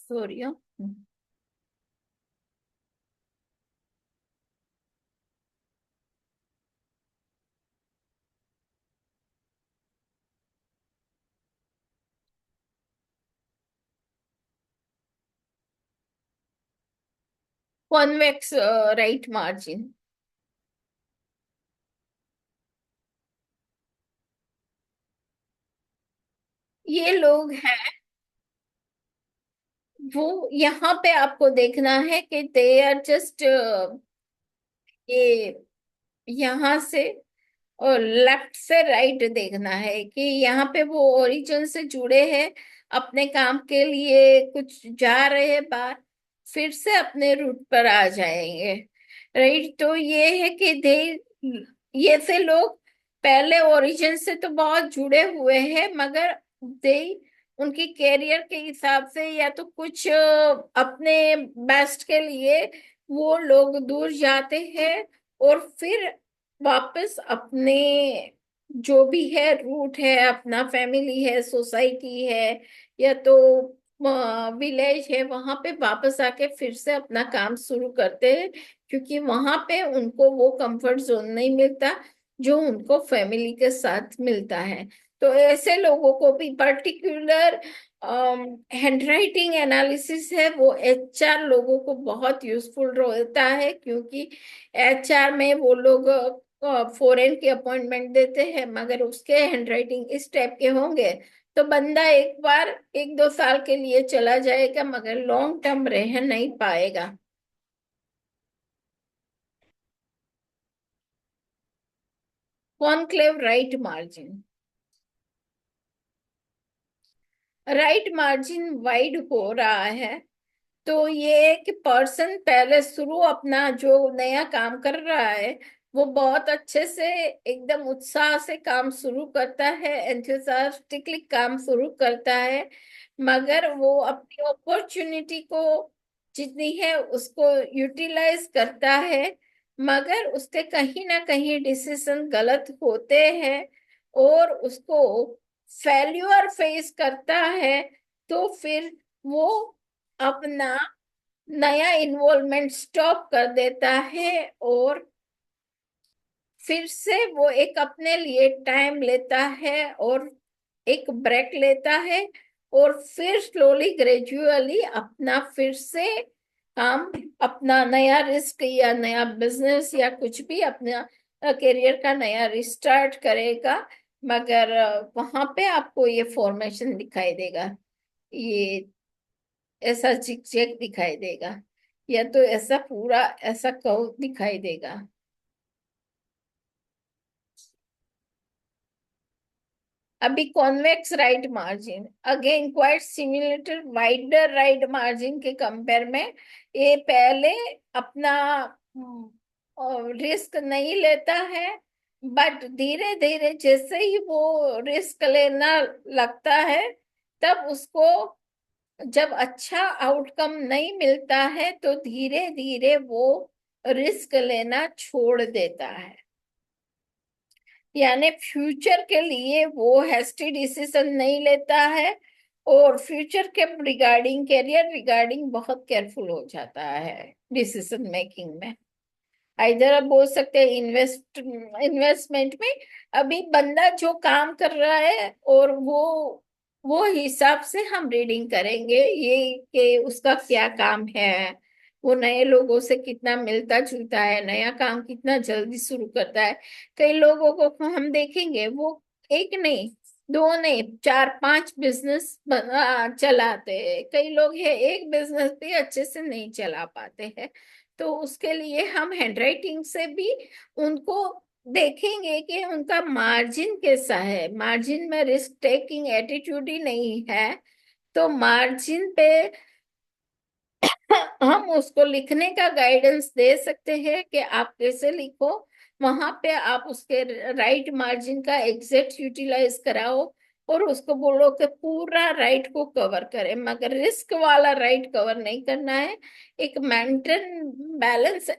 Speaker 1: सोरियो। Convex right margin. ये लोग हैं, वो यहाँ पे आपको देखना है कि दे आर जस्ट, ये यहाँ से और लेफ्ट से राइट देखना है कि यहाँ पे वो ओरिजिन से जुड़े हैं, अपने काम के लिए कुछ जा रहे हैं बाहर, फिर से अपने रूट पर आ जाएंगे। राइट, तो ये है कि दे, ये से लोग पहले ओरिजिन से तो बहुत जुड़े हुए हैं, मगर दे उनकी कैरियर के हिसाब से या तो कुछ अपने बेस्ट के लिए वो लोग दूर जाते हैं, और फिर वापस अपने जो भी है रूट है, अपना फैमिली है, सोसाइटी है, या तो विलेज है, वहां पे वापस आके फिर से अपना काम शुरू करते हैं, क्योंकि वहां पे उनको वो कंफर्ट जोन नहीं मिलता जो उनको फैमिली के साथ मिलता है। तो ऐसे लोगों को भी पर्टिकुलर हैंडराइटिंग एनालिसिस है वो एचआर लोगों को बहुत यूजफुल रहता है, क्योंकि एचआर में वो लोग फॉरेन की अपॉइंटमेंट देते हैं, मगर उसके हैंडराइटिंग इस टाइप के होंगे तो बंदा एक बार 1-2 साल के लिए चला जाएगा, मगर लॉन्ग टर्म रह नहीं पाएगा। Conclave right margin. Right margin wide हो रहा है, तो ये कि पर्सन पहले शुरू अपना जो नया काम कर रहा है वो बहुत अच्छे से एकदम उत्साह से काम शुरू करता है, एंथुसियास्टिकली काम शुरू करता है, मगर वो अपनी अपॉर्चुनिटी को जितनी है उसको यूटिलाइज करता है, मगर उसके कहीं ना कहीं डिसीजन गलत होते हैं और उसको फेल्यूर फेस करता है, तो फिर वो अपना नया इन्वॉल्वमेंट स्टॉप कर देता है, और फिर से वो एक अपने लिए टाइम लेता है और एक ब्रेक लेता है, और फिर स्लोली ग्रेजुअली अपना फिर से काम, अपना नया रिस्क या नया बिजनेस या कुछ भी अपना करियर का नया रिस्टार्ट करेगा। मगर वहां पे आपको ये फॉर्मेशन दिखाई देगा, ये ऐसा चिक चेक दिखाई देगा, या तो ऐसा पूरा ऐसा कर्व दिखाई देगा। अभी convex right margin again quite similar wider right margin के कंपेयर में, ये पहले अपना रिस्क नहीं लेता है, बट धीरे धीरे जैसे ही वो रिस्क लेना लगता है, तब उसको जब अच्छा आउटकम नहीं मिलता है तो धीरे धीरे वो रिस्क लेना छोड़ देता है, यानी फ्यूचर के लिए वो हैस्टी डिसीजन नहीं लेता है, और फ्यूचर के रिगार्डिंग, करियर रिगार्डिंग बहुत केयरफुल हो जाता है डिसीजन मेकिंग में। इधर आप बोल सकते हैं इन्वेस्टमेंट में, अभी बंदा जो काम कर रहा है और वो हिसाब से हम रीडिंग करेंगे ये कि उसका क्या काम है, वो नए लोगों से कितना मिलता जुलता है, नया काम कितना जल्दी शुरू करता है। कई लोगों को हम देखेंगे वो एक नहीं, दो नहीं, 4-5 बिजनेस चलाते हैं, कई लोग हैं एक बिजनेस भी अच्छे से नहीं चला पाते हैं। तो उसके लिए हम हैंडराइटिंग से भी उनको देखेंगे कि उनका मार्जिन कैसा है, मार्जिन में रिस्क टेकिंग एटीट्यूड ही नहीं है, तो मार्जिन पे हम उसको लिखने का गाइडेंस दे सकते हैं कि आप कैसे लिखो। वहां पे आप उसके राइट मार्जिन का एग्जैक्ट यूटिलाइज कराओ और उसको बोलो कि पूरा राइट को कवर करे, मगर रिस्क वाला राइट कवर नहीं करना है। एक मेंटेन बैलेंस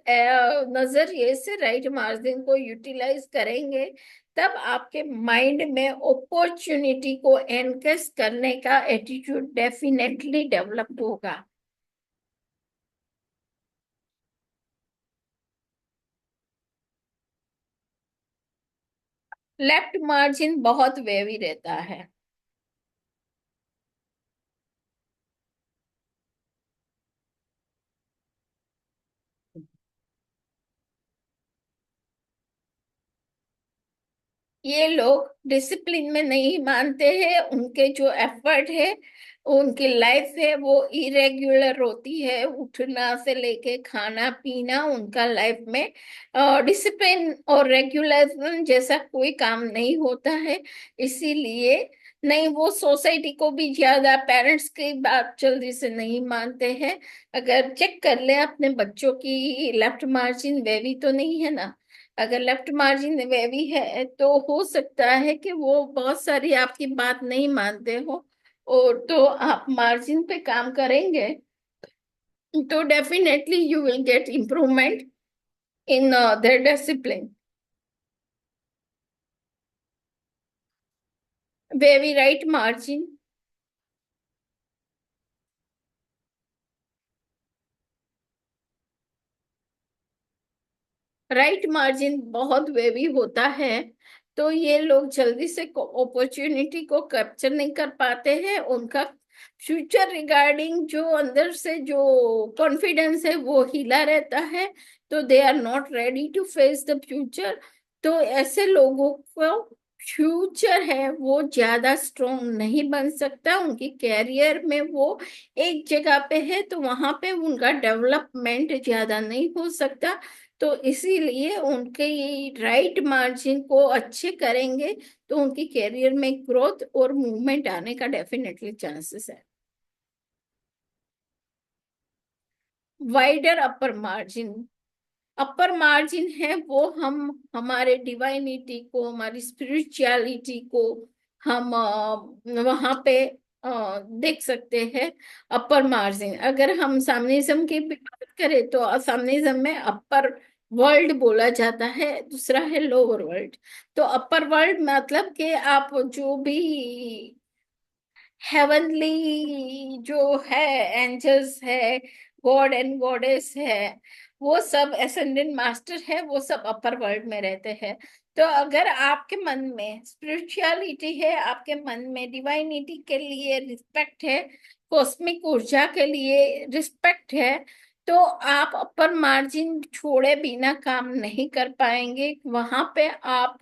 Speaker 1: नजरिए से राइट मार्जिन को यूटिलाइज करेंगे, तब आपके माइंड में अपॉर्चुनिटी को एनकेस करने का एटीट्यूड डेफिनेटली डेवलप होगा। लेफ्ट मार्जिन बहुत वेवी रहता है। ये लोग डिसिप्लिन में नहीं मानते हैं, उनके जो एफर्ट है, उनकी लाइफ है वो इरेगुलर होती है, उठना से लेके खाना पीना उनका लाइफ में डिसिप्लिन और रेगुलेशन जैसा कोई काम नहीं होता है। इसीलिए नहीं, वो सोसाइटी को भी ज्यादा पेरेंट्स की बात जल्दी से नहीं मानते हैं। अगर चेक कर ले अपने बच्चों की, लेफ्ट मार्जिन वेवी तो नहीं है ना। अगर लेफ्ट मार्जिन वेवी है तो हो सकता है कि वो बहुत सारी आपकी बात नहीं मानते हो, और तो आप मार्जिन पे काम करेंगे तो definitely you will get improvement in their discipline. Wavy right margin. Right margin बहुत वेवी होता है, तो ये लोग जल्दी से अपॉर्चुनिटी को कैप्चर नहीं कर पाते हैं। उनका फ्यूचर रिगार्डिंग जो अंदर से जो कॉन्फिडेंस है वो हिला रहता है, तो they are not ready to face the future. तो ऐसे लोगों को फ्यूचर है वो ज्यादा स्ट्रोंग नहीं बन सकता, उनकी कैरियर में वो एक जगह पे है तो वहां पे उनका डेवलपमेंट ज्यादा नहीं हो सकता। तो इसीलिए उनके ये राइट मार्जिन को अच्छे करेंगे तो उनकी करियर में ग्रोथ और मूवमेंट आने का डेफिनेटली चांसेस है। वाइडर अपर मार्जिन। अपर मार्जिन है वो हम हमारे डिवाइनिटी को, हमारी स्पिरिचुअलिटी को हम वहां पे देख सकते हैं। अपर मार्जिन, अगर हम सामनिज्म की भी बात करें तो सामनिज्म में अपर वर्ल्ड बोला जाता है, दूसरा है लोअर वर्ल्ड। तो अपर वर्ल्ड मतलब कि आप जो भी हेवनली जो है, एंजल्स है, गॉड एंड गॉडेस है, वो सब एसेंडेंट मास्टर है, वो सब अपर वर्ल्ड में रहते हैं। तो अगर आपके मन में स्पिरिचुअलिटी है, आपके मन में डिवाइनिटी के लिए रिस्पेक्ट है, कॉस्मिक ऊर्जा के लिए रिस्पेक्ट है, तो आप अपर मार्जिन छोड़े बिना काम नहीं कर पाएंगे। वहां पे आप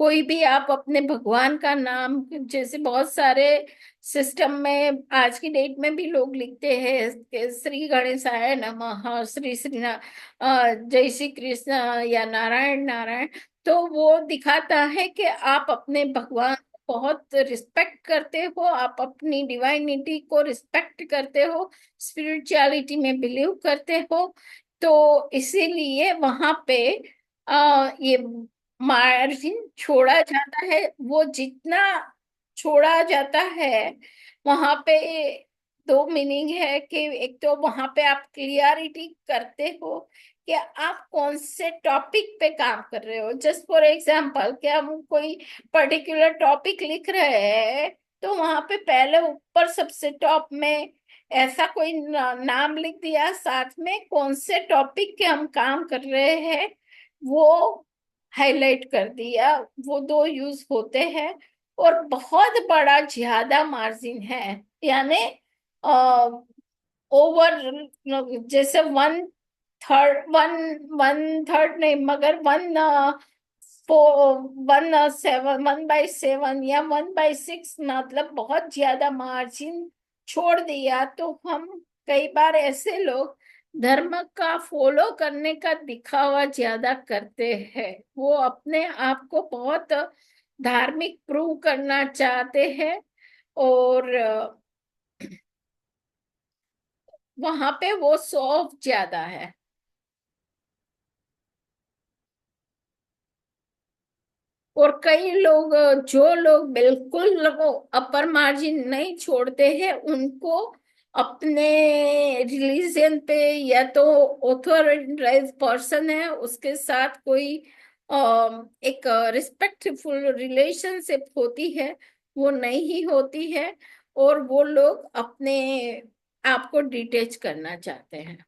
Speaker 1: कोई भी आप अपने भगवान का नाम, जैसे बहुत सारे सिस्टम में आज की डेट में भी लोग लिखते हैं कि श्री गणेशाय नमः, श्री जय श्री कृष्ण या नारायण नारायण। तो वो दिखाता है कि आप अपने भगवान को बहुत रिस्पेक्ट करते हो, आप अपनी डिवाइनिटी को रिस्पेक्ट करते हो, स्पिरिचुअलिटी में बिलीव करते हो। तो इसीलिए वहां पे ये मार्जिन छोड़ा जाता है। वो जितना छोड़ा जाता है वहां पे दो मीनिंग है कि एक तो वहां पे आप क्लियरिटी करते हो कि आप कौन से टॉपिक पे काम कर रहे हो। जस्ट फॉर एग्जांपल कि हम कोई पर्टिकुलर टॉपिक लिख रहे हैं, तो वहां पे पहले ऊपर सबसे टॉप में ऐसा कोई नाम लिख दिया, साथ में कौन से टॉपिक के हम काम कर रहे हैं वो हाईलाइट कर दिया। वो दो यूज होते हैं। और बहुत बड़ा ज्यादा मार्जिन है, यानी ओवर, जैसे one third, one one third नहीं मगर वन फोर, वन सेवन, 1/7 या 1/6, मतलब बहुत ज्यादा मार्जिन छोड़ दिया तो हम कई बार ऐसे लोग धर्म का फॉलो करने का दिखावा ज्यादा करते हैं। वो अपने आप को बहुत धार्मिक प्रूव करना चाहते हैं, और वहां पे वो सॉफ्ट ज्यादा है। और कई लोग, जो लोग बिल्कुल वो अपर मार्जिन नहीं छोड़ते हैं, उनको अपने रिलीजन पे, या तो ऑथोराइज पर्सन है उसके साथ कोई एक रिस्पेक्टफुल रिलेशनशिप होती है, वो नहीं होती है। और वो लोग अपने आप को डिटेच करना चाहते हैं।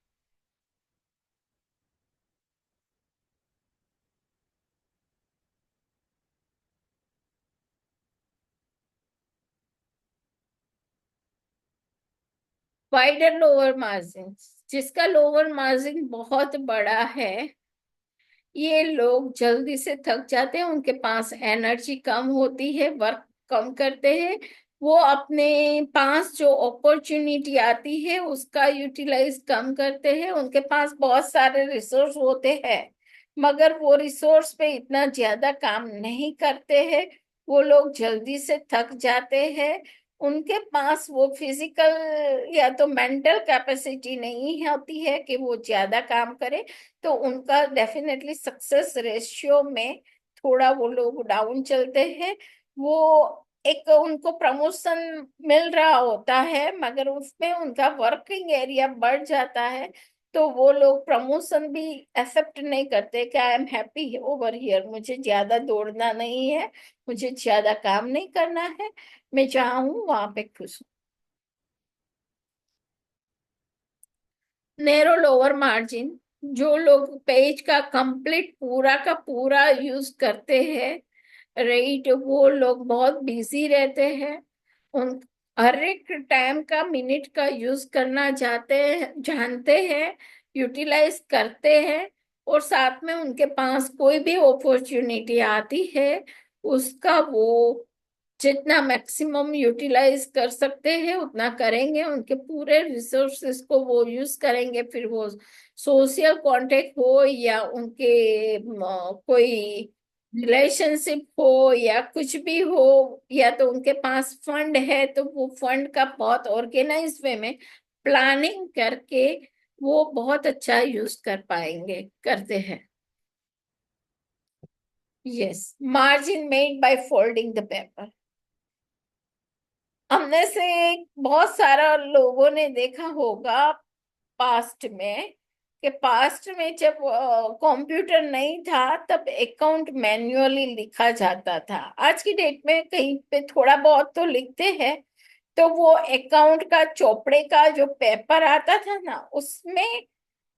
Speaker 1: वाइडर लोअर मार्जिन, जिसका लोअर मार्जिन बहुत बड़ा है, ये लोग जल्दी से थक जाते हैं, उनके पास एनर्जी कम होती है, वर्क कम करते हैं। वो अपने पास जो अपॉर्चुनिटी आती है उसका यूटिलाइज कम करते हैं। उनके पास बहुत सारे रिसोर्स होते हैं, मगर वो रिसोर्स पे इतना ज्यादा काम नहीं करते हैं। वो लोग जल्दी से थक जाते हैं। उनके पास वो फिजिकल या तो मेंटल कैपेसिटी नहीं होती है कि वो ज्यादा काम करे। तो उनका डेफिनेटली सक्सेस रेशियो में थोड़ा वो लोग डाउन चलते हैं। वो एक उनको प्रमोशन मिल रहा होता है, मगर उसमें उनका वर्किंग एरिया बढ़ जाता है। तो वो लोग प्रमोशन भी एक्सेप्ट नहीं करते कि I am happy over here, मुझे ज्यादा दौड़ना नहीं है, मुझे ज्यादा काम नहीं करना है, मैं जहाँ हूँ वहां पे खुश हूँ। नैरो लोअर मार्जिन, जो लोग पेज का कंप्लीट पूरा का पूरा यूज करते हैं, राइट, वो लोग बहुत बिजी रहते हैं। उन हर एक टाइम का मिनट का यूज करना चाहते हैं, जानते हैं, यूटिलाइज करते हैं। और साथ में उनके पास कोई भी अपॉर्चुनिटी आती है, उसका वो जितना मैक्सिमम यूटिलाइज कर सकते हैं उतना करेंगे। उनके पूरे रिसोर्सेस को वो यूज करेंगे, फिर वो सोशल कांटेक्ट हो या उनके कोई रिलेशनशिप हो या कुछ भी हो, या तो उनके पास फंड है तो वो फंड का बहुत ऑर्गेनाइज वे में प्लानिंग करके वो बहुत अच्छा यूज कर पाएंगे, करते हैं। Yes, margin made by folding the paper. हमने से बहुत सारा लोगों ने देखा होगा पास्ट में, कि पास्ट में जब कंप्यूटर नहीं था तब अकाउंट मैन्युअली लिखा जाता था। आज की डेट में कहीं पे थोड़ा बहुत तो लिखते हैं। तो वो अकाउंट का चौपड़े का जो पेपर आता था ना, उसमें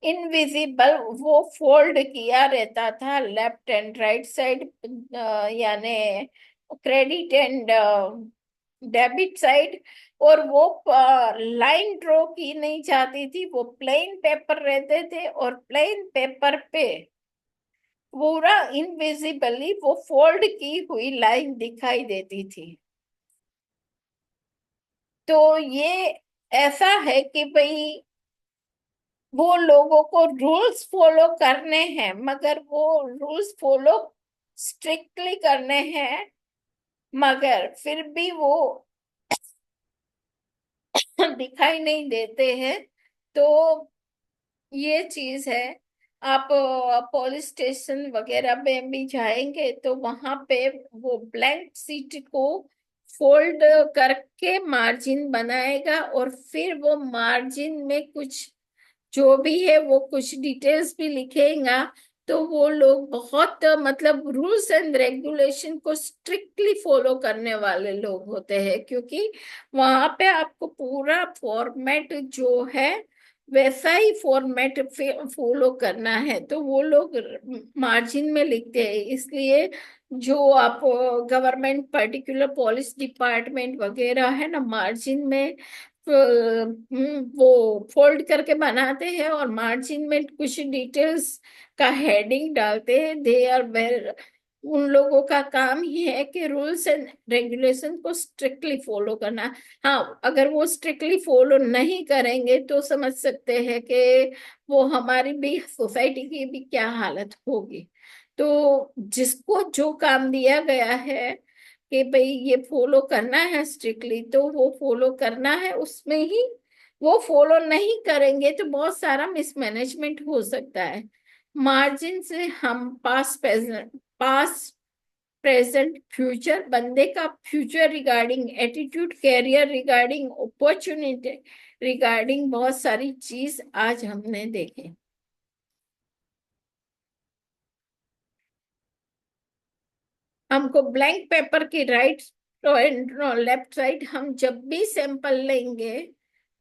Speaker 1: इनविजिबल वो फोल्ड किया रहता था, लेफ्ट एंड राइट साइड, यानी क्रेडिट एंड डेबिट साइड। और वो लाइन ड्रॉ की नहीं जाती थी, वो प्लेन पेपर रहते थे, और प्लेन पेपर पे पूरा इनविजिबली वो फोल्ड की हुई लाइन दिखाई देती थी। तो ये ऐसा है कि भाई वो लोगों को रूल्स फॉलो करने हैं, मगर वो रूल्स फॉलो स्ट्रिक्टली करने हैं, मगर फिर भी वो दिखाई नहीं देते हैं। तो ये चीज है। आप पुलिस स्टेशन वगैरह में भी जाएंगे तो वहां पे वो ब्लैंक सीट को फोल्ड करके मार्जिन बनाएगा, और फिर वो मार्जिन में कुछ जो भी है वो कुछ डिटेल्स भी लिखेगा। तो वो लोग बहुत मतलब रूल्स एंड रेगुलेशन को स्ट्रिक्टली फॉलो करने वाले लोग होते हैं, क्योंकि वहां पे आपको पूरा फॉर्मेट जो है वैसा ही फॉर्मेट फॉलो करना है। तो वो लोग मार्जिन में लिखते हैं। इसलिए जो आप गवर्नमेंट पर्टिकुलर पुलिस डिपार्टमेंट वगैरह है ना, मार्जिन में वो फोल्ड करके बनाते हैं, और मार्जिन में कुछ डिटेल्स का हेडिंग डालते हैं। दे आर वेर उन लोगों का काम ही है कि रूल्स एंड रेगुलेशन को स्ट्रिक्टली फॉलो करना। हाँ, अगर वो स्ट्रिक्टली फॉलो नहीं करेंगे तो समझ सकते हैं कि वो हमारी भी सोसाइटी की भी क्या हालत होगी। तो जिसको जो काम दिया गया है कि भाई ये फॉलो करना है स्ट्रिक्टली, तो वो फॉलो करना है, उसमें ही वो फॉलो नहीं करेंगे तो बहुत सारा मिसमैनेजमेंट हो सकता है। मार्जिन से हम पास प्रेजेंट फ्यूचर, बंदे का future regarding attitude, career regarding, opportunity regarding, बहुत सारी चीज आज हमने देखे। हमको ब्लैंक पेपर की राइट एंड लेफ्ट साइड, हम जब भी सैंपल लेंगे,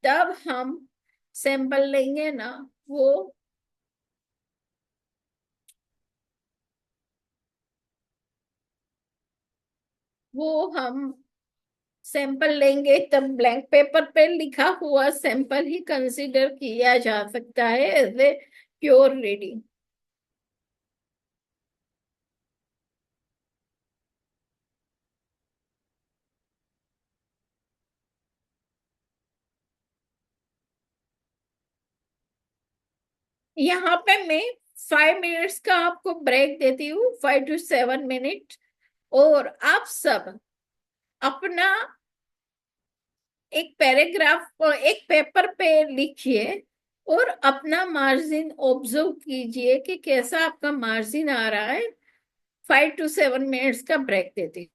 Speaker 1: तब हम सैंपल लेंगे ना, वो हम सैंपल लेंगे तब ब्लैंक पेपर पे लिखा हुआ सैंपल ही कंसीडर किया जा सकता है एज ए प्योर रीडिंग। यहाँ पे मैं 5 मिनट्स का आपको ब्रेक देती हूँ, 5 to 7 मिनट। और आप सब अपना एक पैराग्राफ एक पेपर पे लिखिए, और अपना मार्जिन ऑब्जर्व कीजिए कि कैसा आपका मार्जिन आ रहा है। 5 to 7 मिनट्स का ब्रेक देती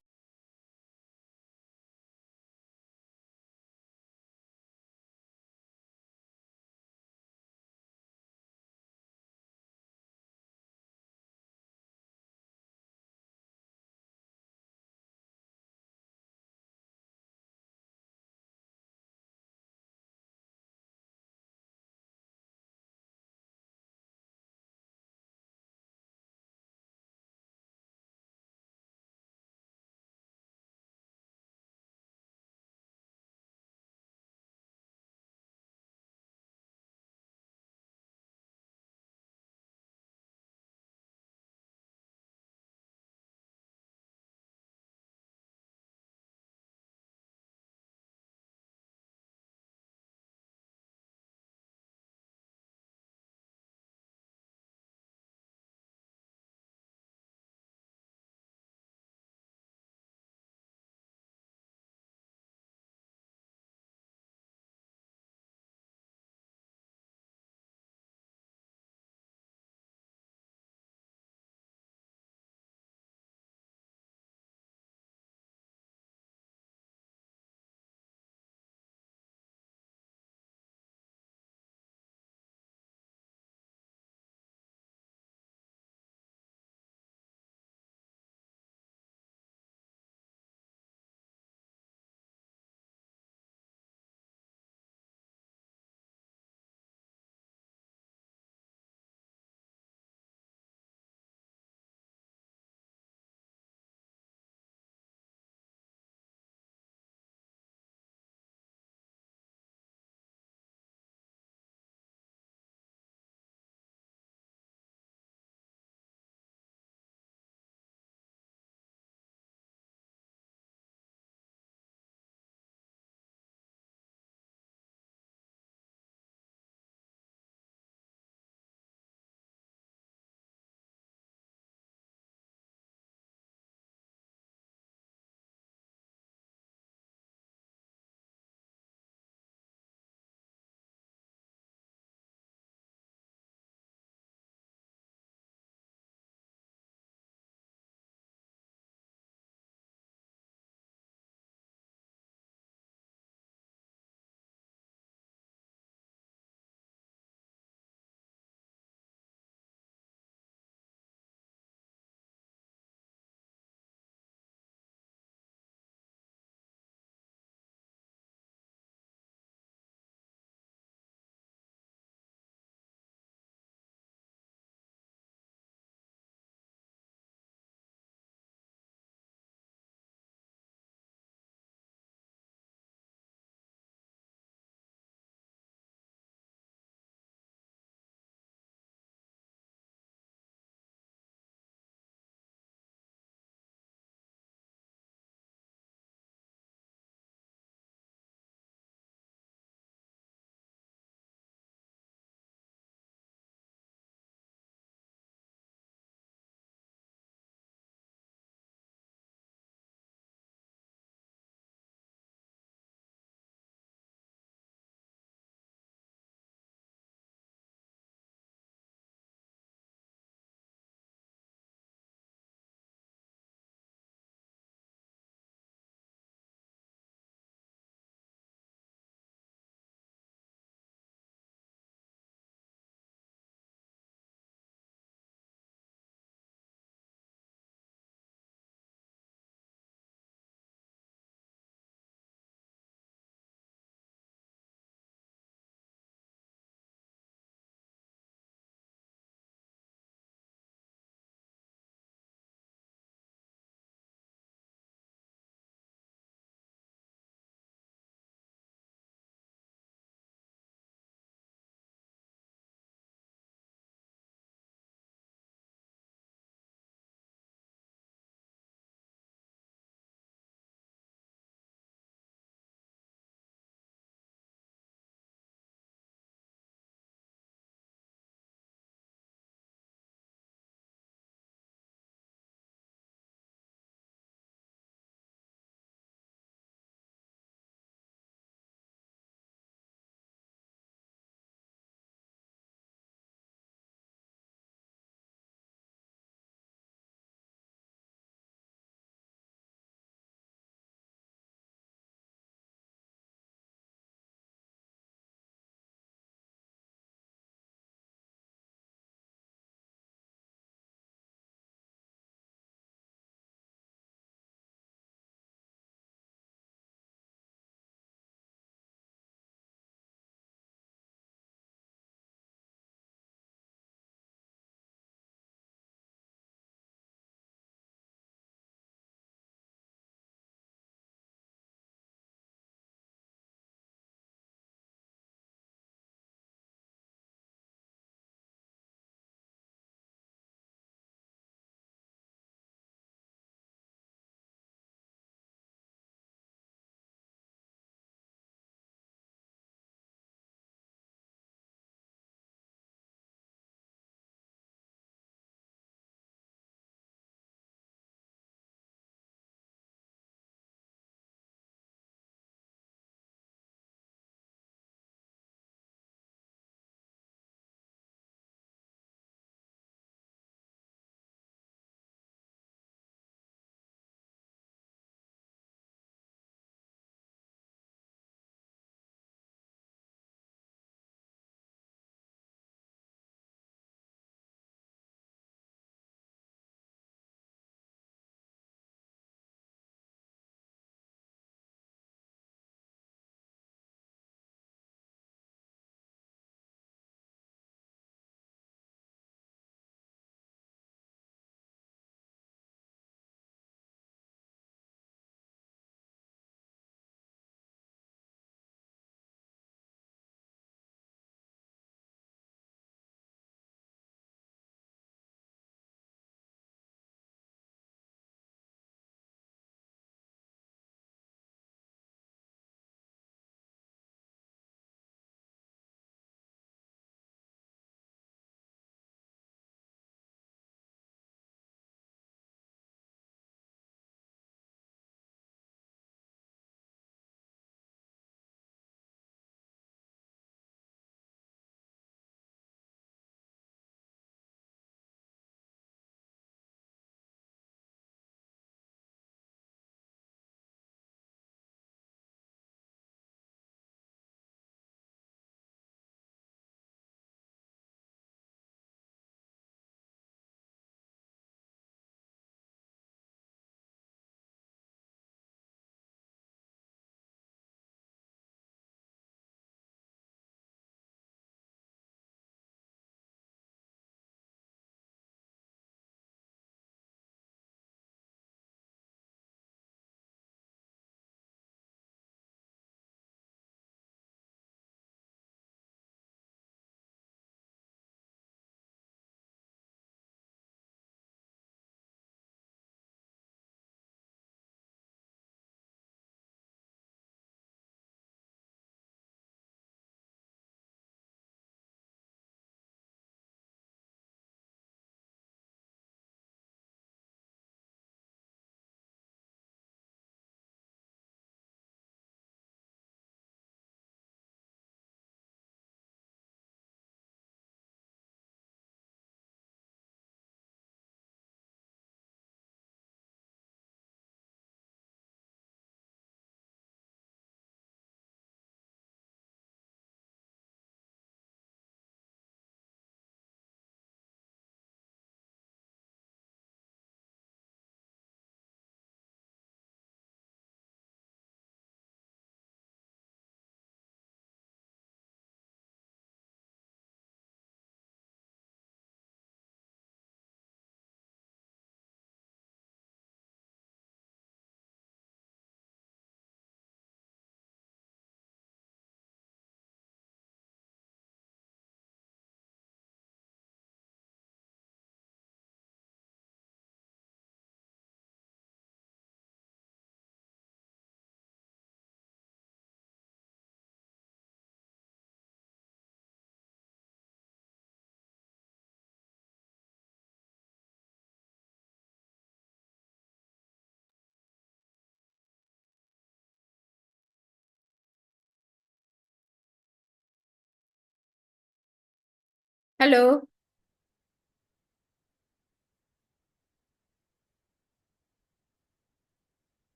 Speaker 1: hello.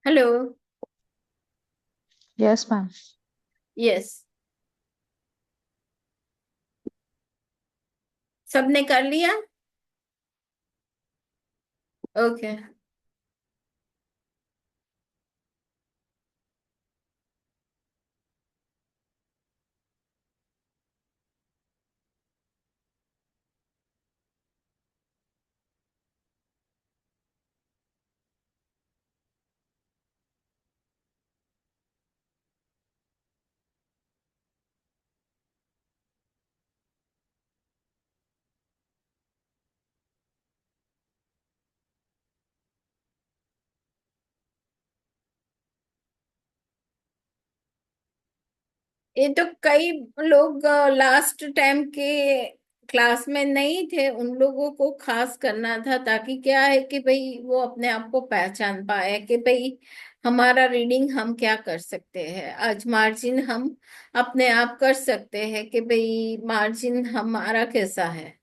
Speaker 1: Hello.
Speaker 2: Yes ma'am.
Speaker 1: Yes. सबने कर लिया। ओके। ये तो कई लोग लास्ट टाइम के क्लास में नहीं थे, उन लोगों को खास करना था, ताकि क्या है कि भाई वो अपने आप को पहचान पाए कि भाई हमारा रीडिंग हम क्या कर सकते हैं। आज मार्जिन हम अपने आप कर सकते हैं कि भाई मार्जिन हमारा कैसा है।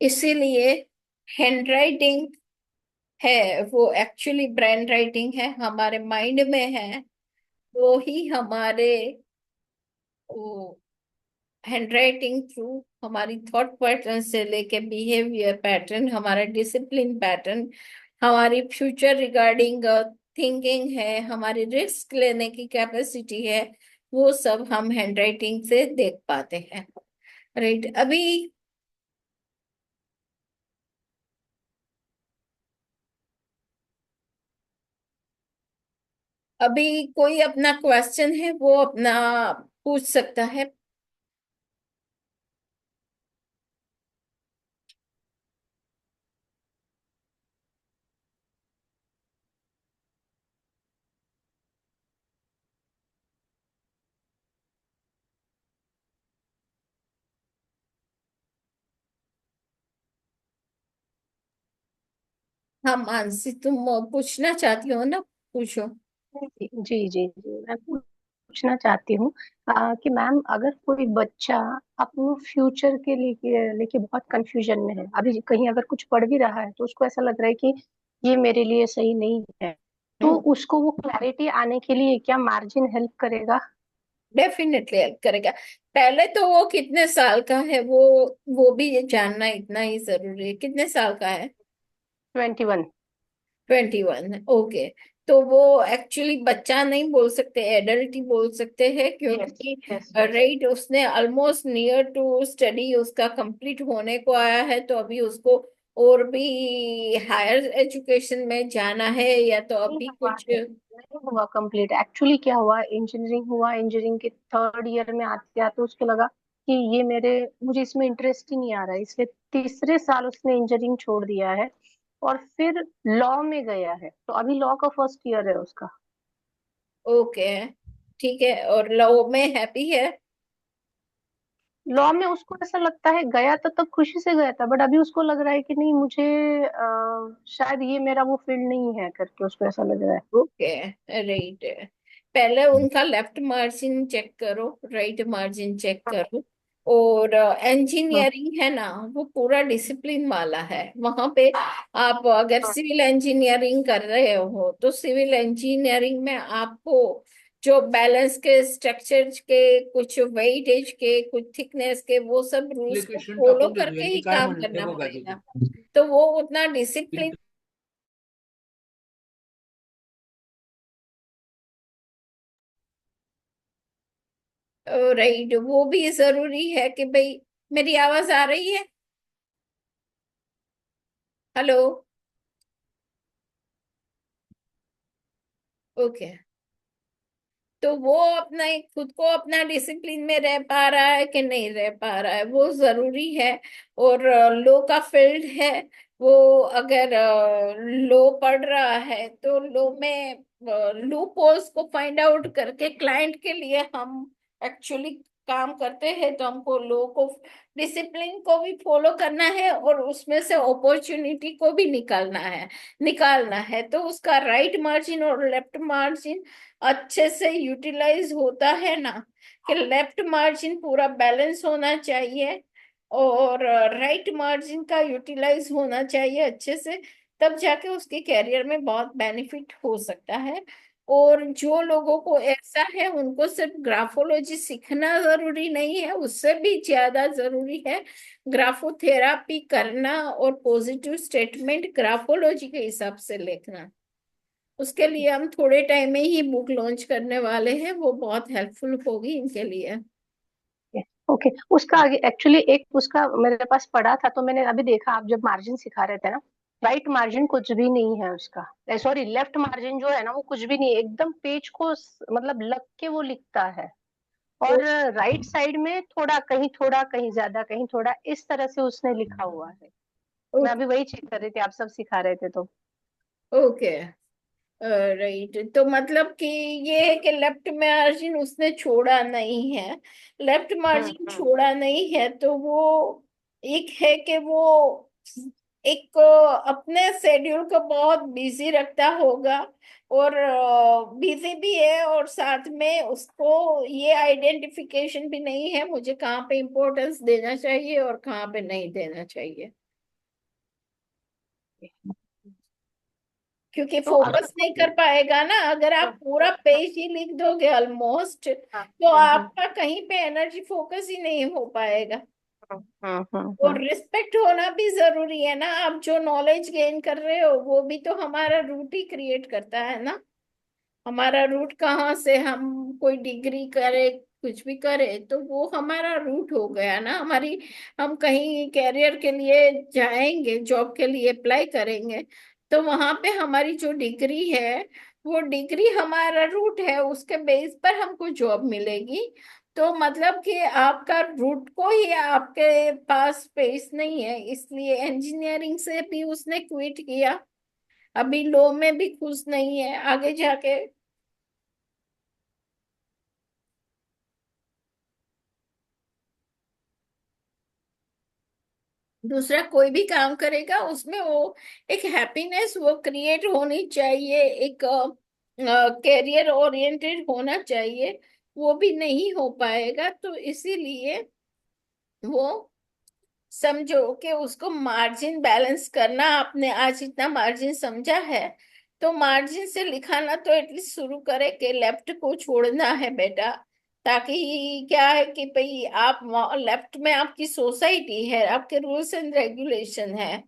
Speaker 1: इसीलिए हैंड राइटिंग है वो एक्चुअली ब्रेन राइटिंग है, हमारे माइंड में है। वो ही हमारे हैंड राइटिंग थ्रू हमारी थॉट पैटर्न से लेके बिहेवियर पैटर्न, हमारा डिसिप्लिन पैटर्न, हमारी फ्यूचर रिगार्डिंग थिंकिंग है, हमारी रिस्क लेने की कैपेसिटी है, वो सब हम हैंड राइटिंग से देख पाते हैं। राइट। अभी अभी कोई अपना क्वेश्चन है वो अपना पूछ सकता है। हाँ मानसी, तुम पूछना चाहती हो ना? पूछो।
Speaker 2: जी जी जी जी, मैं पूछना चाहती हूँ कि मैम, अगर कोई बच्चा अपने फ्यूचर के लिए लेके बहुत कंफ्यूजन में है, अभी कहीं अगर कुछ पढ़ भी रहा है तो उसको ऐसा लग रहा है कि ये मेरे लिए सही नहीं है, तो उसको वो क्लैरिटी आने के लिए क्या मार्जिन हेल्प करेगा?
Speaker 1: डेफिनेटली हेल्प करेगा। पहले तो वो कितने साल का है, वो भी ये जानना इतना ही जरूरी है। कितने साल का है?
Speaker 2: 21।
Speaker 1: 21। ओके। तो वो एक्चुअली बच्चा नहीं बोल सकते, एडल्ट ही बोल सकते हैं,
Speaker 2: यस
Speaker 1: क्योंकि
Speaker 2: यस यस।
Speaker 1: राइट उसने ऑलमोस्ट नियर टू स्टडी उसका कंप्लीट होने को आया है, तो अभी उसको और भी हायर एजुकेशन में जाना है, या तो
Speaker 2: नहीं
Speaker 1: अभी
Speaker 2: हुआ
Speaker 1: कुछ।
Speaker 2: है, नहीं हुआ कंप्लीट। एक्चुअली क्या हुआ, इंजीनियरिंग हुआ, इंजीनियरिंग के थर्ड ईयर में आते आते उसको लगा कि ये मुझे इसमें इंटरेस्ट ही नहीं आ रहा है, इसलिए तीसरे साल उसने इंजीनियरिंग छोड़ दिया है और फिर लॉ में गया है, तो अभी लॉ का फर्स्ट ईयर है उसका।
Speaker 1: ओके। ठीक है, और लव में हैप्पी है?
Speaker 2: लॉ में उसको ऐसा लगता है, गया तो तब खुशी से गया था, बट अभी उसको लग रहा है कि नहीं, मुझे शायद ये मेरा वो फील्ड नहीं है, करके उसको ऐसा लग रहा है।
Speaker 1: ओके। राइट। पहले उनका लेफ्ट मार्जिन चेक करो, राइट मार्जिन चेक करो। और
Speaker 2: हम्म,
Speaker 1: इंजीनियरिंग है ना, वो पूरा डिसिप्लिन वाला है वहां पे। आप अगर सिविल इंजीनियरिंग कर रहे हो तो सिविल इंजीनियरिंग में आपको जो बैलेंस के, स्ट्रक्चर के, कुछ वेइटेज के, कुछ थिकनेस के, वो सब रूल्स को
Speaker 2: एप्लीकेशन
Speaker 1: फॉलो
Speaker 2: टाकून देतो
Speaker 1: करके
Speaker 2: यांनी
Speaker 1: ही
Speaker 2: काय
Speaker 1: काम
Speaker 2: म्हणलं ते
Speaker 1: करना
Speaker 2: बघा
Speaker 1: पड़ेगा।
Speaker 2: तिथे.
Speaker 1: तो वो उतना डिसिप्लिन। राइट, वो भी जरूरी है कि भाई। मेरी आवाज आ रही है? हेलो। ओके। तो वो अपना खुद को अपना डिसिप्लिन में रह पा रहा है कि नहीं रह पा रहा है, वो जरूरी है। और लो का फील्ड है। वो अगर लो पढ़ रहा है तो लो में लूप होल्स को फाइंड आउट करके क्लाइंट के लिए हम एक्चुअली काम करते हैं। तो हमको लो को डिसिप्लिन को भी फॉलो करना है और उसमें से अपॉर्चुनिटी को भी निकालना है। तो उसका राइट मार्जिन और लेफ्ट मार्जिन अच्छे से यूटिलाइज होता है ना, कि लेफ्ट मार्जिन पूरा बैलेंस होना चाहिए और राइट मार्जिन का यूटिलाइज होना चाहिए अच्छे से। तब जाके उसके कैरियर में बहुत बेनिफिट हो सकता है। और जो लोगों को ऐसा है उनको सिर्फ ग्राफोलॉजी सीखना जरूरी नहीं है, उससे भी ज्यादा जरूरी है ग्राफोथेरापी करना और पॉजिटिव स्टेटमेंट ग्राफोलॉजी के हिसाब से लिखना। उसके लिए हम थोड़े टाइम में ही बुक लॉन्च करने वाले हैं, वो बहुत हेल्पफुल होगी इनके लिए।
Speaker 2: ओके, उसका आगे एक्चुअली एक उसका मेरे पास पढ़ा था, तो मैंने अभी देखा आप जब मार्जिन सिखा रहे थे ना, राइट मार्जिन कुछ भी नहीं है उसका। सॉरी, लेफ्ट मार्जिन जो है ना वो कुछ भी नहीं है, एकदम पेज को मतलब लग के वो लिखता है।
Speaker 1: ओ,
Speaker 2: और राइट साइड में थोड़ा कहीं ज्यादा कहीं थोड़ा इस तरह से उसने लिखा हुआ है। मैं
Speaker 1: ओके।
Speaker 2: अभी वही चेक कर रही थी, आप सब सिखा रहे थे तो।
Speaker 1: ओके। राइट, तो मतलब कि ये है कि लेफ्ट मार्जिन उसने छोड़ा नहीं है। लेफ्ट मार्जिन
Speaker 2: हम्म।
Speaker 1: छोड़ा नहीं है तो वो एक है कि वो एक अपने शेड्यूल को बहुत बिजी रखता होगा। और बिजी भी है और साथ में उसको ये आइडेंटिफिकेशन भी नहीं है मुझे कहाँ पे इम्पोर्टेंस देना चाहिए और कहाँ पे नहीं देना चाहिए। क्योंकि
Speaker 2: तो अगर
Speaker 1: फोकस नहीं कर
Speaker 2: कोई
Speaker 1: पाएगा ना, अगर आप पूरा
Speaker 2: हम्म,
Speaker 1: पेज ही लिख दोगे ऑलमोस्ट,
Speaker 2: हाँ,
Speaker 1: तो आपका कहीं पे एनर्जी फोकस ही नहीं हो पाएगा। और
Speaker 2: हम्म।
Speaker 1: रिस्पेक्ट होना भी जरूरी है ना, आप जो नॉलेज गेन कर रहे हो वो भी तो हमारा रूट ही क्रिएट करता है ना। हमारा रूट कहाँ से, हम कोई डिग्री करे कुछ भी करे तो वो हमारा रूट हो गया ना हमारी। हम कहीं कैरियर के लिए जाएंगे, जॉब के लिए अप्लाई करेंगे, तो वहां पे हमारी जो डिग्री है वो डिग्री हमारा रूट है, उसके बेस पर हमको जॉब मिलेगी। तो मतलब कि आपका रूट को ही आपके पास स्पेस नहीं है, इसलिए इंजीनियरिंग से भी उसने क्विट किया। अभी लॉ में भी खुश नहीं है आगे जाके। दूसरा कोई भी काम करेगा उसमें वो एक हैप्पीनेस वो क्रिएट होनी चाहिए, एक कैरियर ओरिएंटेड होना चाहिए। वो भी नहीं हो पाएगा तो इसीलिए वो समझो कि उसको मार्जिन बैलेंस करना, आपने आज इतना मार्जिन समझा है तो मार्जिन से लिखाना तो एटलीस्ट शुरू करे कि लेफ्ट को छोड़ना है बेटा। ताकि क्या है कि भाई आप लेफ्ट में आपकी सोसाइटी है, आपके रूल्स एंड रेगुलेशन है।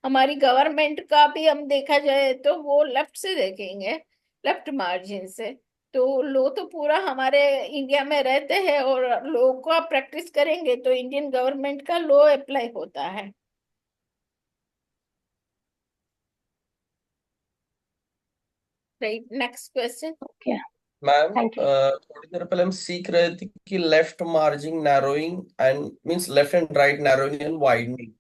Speaker 1: हमारी गवर्नमेंट का भी हम देखा जाए तो वो लेफ्ट से देखेंगे, लेफ्ट मार्जिन से। तो लो तो पूरा हमारे इंडिया में रहते हैं और लो को आप प्रैक्टिस करेंगे तो इंडियन गवर्नमेंट का लॉ अप्लाई होता है। Right, next question.
Speaker 2: Okay,
Speaker 3: ma'am,
Speaker 2: thank you.
Speaker 3: थोड़ी देर पहले हम सीख रहे थे कि left margin narrowing and means left and right narrowing and widening.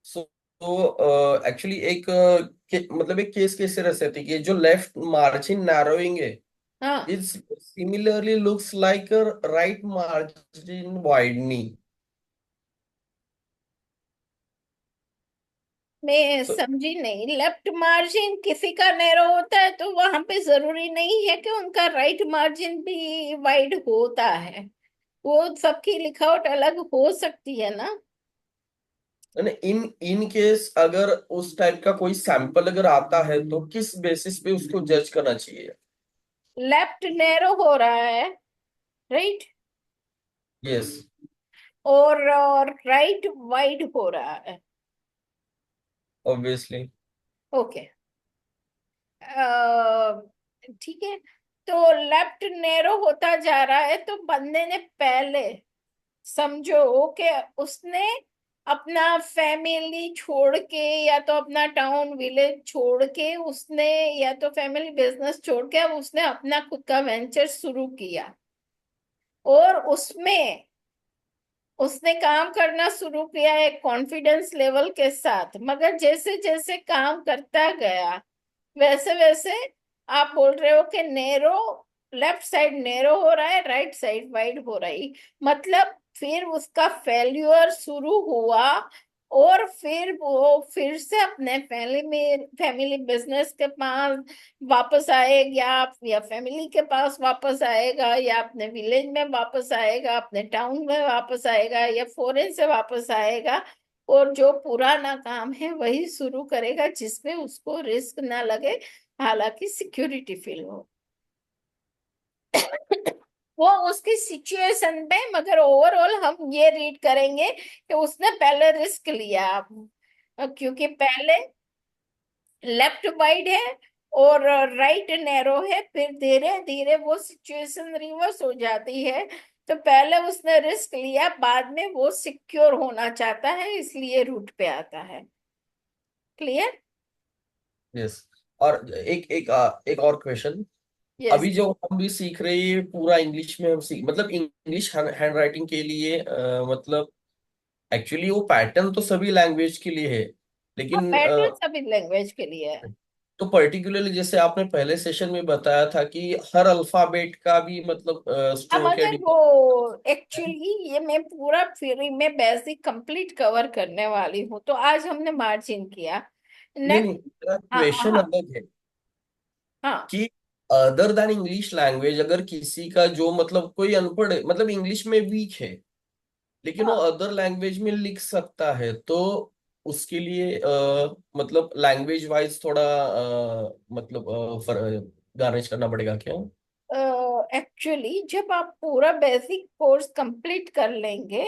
Speaker 3: So तो एक्चुअली मतलब एक केस कैसे रह सकती है कि जो लेफ्ट मार्जिन नैरोइंग है
Speaker 1: हाँ,
Speaker 3: is similarly looks like right margin widening.
Speaker 1: मैं
Speaker 3: तो
Speaker 1: समझी नहीं, लेफ्ट मार्जिन किसी का नैरो होता है तो वहां पे जरूरी नहीं है कि उनका राइट मार्जिन भी वाइड होता है। वो सबकी लिखावट अलग हो सकती है ना।
Speaker 3: इन इन केस अगर उस टाइप का कोई सैंपल अगर आता है तो किस बेसिस पे उसको जज करना चाहिए?
Speaker 1: लेफ्ट नैरो हो रहा है, राइट,
Speaker 3: यस।
Speaker 1: और राइट वाइड हो रहा है।
Speaker 3: ऑब्वियसली।
Speaker 1: ओके। ठीक है। तो लेफ्ट नैरो होता जा रहा है तो बंदे ने पहले समझो कि उसने अपना फैमिली छोड़ के, या तो अपना टाउन विलेज छोड़ के उसने, या तो फैमिली बिजनेस छोड़ के अब उसने अपना खुद का वेंचर शुरू किया, और उसमें उसने काम करना शुरू किया एक कॉन्फिडेंस लेवल के साथ। मगर जैसे जैसे काम करता गया, वैसे वैसे आप बोल रहे हो कि नेरो, लेफ्ट साइड नेरो हो रहा है, राइट साइड वाइड हो रही, मतलब फिर उसका फेल्यूर शुरू हुआ। और फिर वो फिर से अपने फैमिली बिजनेस के पास वापस आएगा, या फैमिली के पास वापस आएगा, या अपने विलेज में वापस आएगा, अपने टाउन में वापस आएगा, या फॉरेन से वापस आएगा, और जो पुराना काम है वही शुरू करेगा जिसमें उसको रिस्क ना लगे, हालांकि सिक्योरिटी फील हो। वो उसकी सिचुएशन पे, मगर ओवरऑल हम ये रीड करेंगे कि उसने पहले रिस्क लिया। क्योंकि पहले लेफ्ट वाइड है और राइट नैरो है, फिर धीरे धीरे वो सिचुएशन रिवर्स हो जाती है। तो पहले उसने रिस्क लिया, बाद में वो सिक्योर होना चाहता है, इसलिए रूट पे आता है। क्लियर?
Speaker 3: यस। और एक और क्वेश्चन।
Speaker 1: यस।
Speaker 3: अभी जो हम भी सीख रहे हैं ये पूरा इंग्लिश में हम सीख, मतलब इंग्लिश हैंड राइटिंग के लिए मतलब एक्चुअली वो पैटर्न तो सभी लैंग्वेज के लिए है,
Speaker 1: हाँ,
Speaker 3: लेकिन
Speaker 1: पैटर्न सभी लैंग्वेज के लिए है।
Speaker 3: तो पर्टिकुलरली जैसे आपने पहले सेशन में बताया था कि हर अल्फाबेट का भी मतलब
Speaker 1: हाँ,
Speaker 3: स्ट्रोक या
Speaker 1: मगर वो एक्चुअली ये मैं पूरा फ्री में बेसिक कंप्लीट कवर करने वाली हूँ, तो आज हमने मार्जिन किया।
Speaker 3: नहीं
Speaker 1: नेक्स्ट।
Speaker 3: नहीं, मेरा
Speaker 1: हाँ
Speaker 3: क्वेश्चन
Speaker 1: हाँ
Speaker 3: अलग है
Speaker 1: हाँ
Speaker 3: कि अदर देन इंग्लिश लैंग्वेज अगर किसी का जो मतलब कोई अनपढ़ है, मतलब इंग्लिश में वीक है, लेकिन वो
Speaker 1: हाँ।
Speaker 3: अदर लैंग्वेज में लिख सकता है, तो उसके लिए मतलब लैंग्वेज वाइज थोड़ा मतलब गार्निश करना पड़ेगा क्या?
Speaker 1: एक्चुअली जब आप पूरा बेसिक कोर्स कंप्लीट कर लेंगे,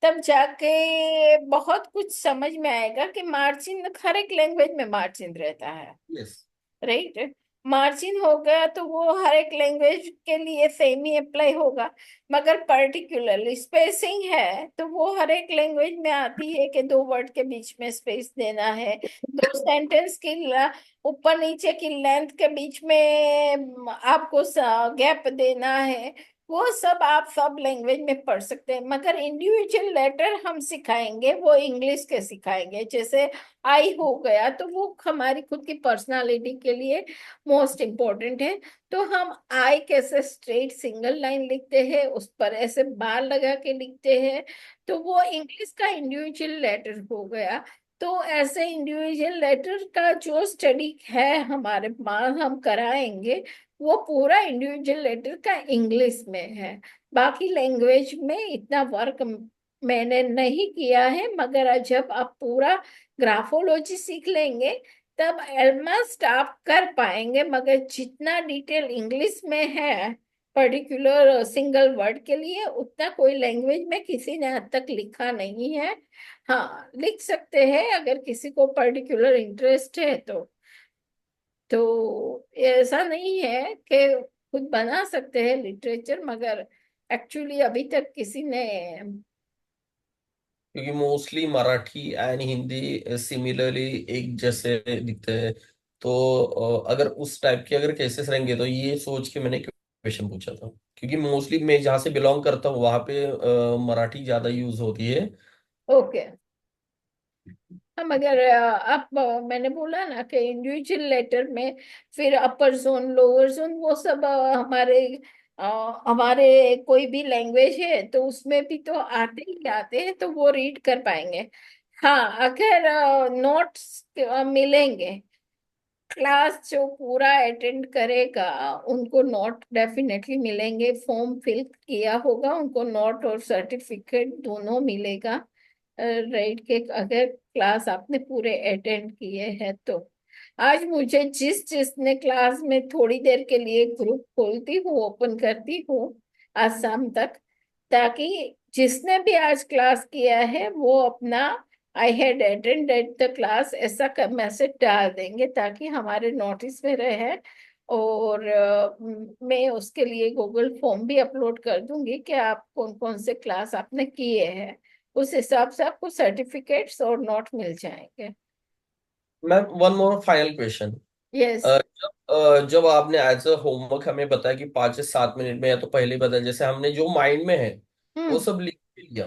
Speaker 1: तब जाके बहुत कुछ समझ में आएगा कि मार्जिन हर एक लैंग्वेज में मार्जिन रहता है।
Speaker 3: यस।
Speaker 1: राइट। मार्जिन हो गया तो वो हर एक लैंग्वेज के लिए सेम ही अप्लाई होगा। मगर पर्टिकुलरली स्पेसिंग है तो वो हर एक लैंग्वेज में आती है कि दो वर्ड के बीच में स्पेस देना है, दो सेंटेंस की ऊपर नीचे की लेंथ के बीच में आपको गैप देना है। वो सब आप सब लैंग्वेज में पढ़ सकते हैं, मगर इंडिविजुअल लेटर हम सिखाएंगे वो इंग्लिश के सिखाएंगे। जैसे आई हो गया तो वो हमारी खुद की पर्सनालिटी के लिए मोस्ट इम्पोर्टेंट है। तो हम आई कैसे स्ट्रेट सिंगल लाइन लिखते हैं, उस पर ऐसे बार लगा के लिखते हैं, तो वो इंग्लिश का इंडिविजुअल लेटर हो गया। तो ऐसे इंडिविजुअल लेटर का जो स्टडी है हमारे पास हम कराएंगे, वो पूरा इंडिविजुअल लेटर का इंग्लिश में है। बाकी लैंग्वेज में इतना वर्क मैंने नहीं किया है, मगर जब आप पूरा ग्राफोलॉजी सीख लेंगे तब ऑलमोस्ट आप कर पाएंगे। मगर जितना डिटेल इंग्लिश में है पर्टिकुलर सिंगल वर्ड के लिए, उतना कोई लैंग्वेज में किसी ने आज तक लिखा नहीं है। हाँ, लिख सकते हैं अगर किसी को पर्टिकुलर इंटरेस्ट है तो ऐसा नहीं है कि खुद बना सकते हैं लिटरेचर, मगर एक्चुअली अभी तक किसी ने।
Speaker 3: क्योंकि mostly Marathi and Hindi similarly एक जैसे दिखते हैं, तो अगर उस टाइप के अगर केसेस रहेंगे तो ये सोच के मैंने क्वेश्चन पूछा था, क्योंकि मोस्टली मैं जहाँ से बिलोंग करता हूँ वहाँ पे मराठी ज्यादा यूज होती है।
Speaker 1: ओके। हाँ, मगर आप मैंने बोला ना कि इंडिविजुअल लेटर में फिर अपर जोन लोअर जोन वो सब हमारे कोई भी लैंग्वेज है तो उसमें भी तो आते ही आते हैं, तो वो रीड कर पाएंगे। हाँ, अगर नोट्स मिलेंगे, क्लास जो पूरा अटेंड करेगा उनको नोट डेफिनेटली मिलेंगे, फॉर्म फिल किया होगा, उनको नोट और सर्टिफिकेट दोनों मिलेगा। राइट के अगर क्लास आपने पूरे अटेंड किए हैं तो। आज मुझे जिसने क्लास में थोड़ी देर के लिए ग्रुप खोलती हूँ, ओपन करती हूँ आज शाम तक, ताकि जिसने भी आज क्लास किया है वो अपना I had attended the class ऐसा मैसेज डाल देंगे, ताकि हमारे नोटिस में रहे। और मैं उसके लिए गूगल फॉर्म भी अपलोड कर दूंगी कि आप कौन कौन से क्लास आपने किए हैं। उस हिसाब से आपको सर्टिफिकेट्स और नोट मिल जाएंगे।
Speaker 3: Ma'am one more final question.
Speaker 1: Yes.
Speaker 3: जब आपने एज अ होमवर्क हमें बताया कि 5 से 7 मिनट में, या तो पहले ही बताया, जैसे हमने जो माइंड में है वो
Speaker 1: हम्म।
Speaker 3: सब लिख लिया,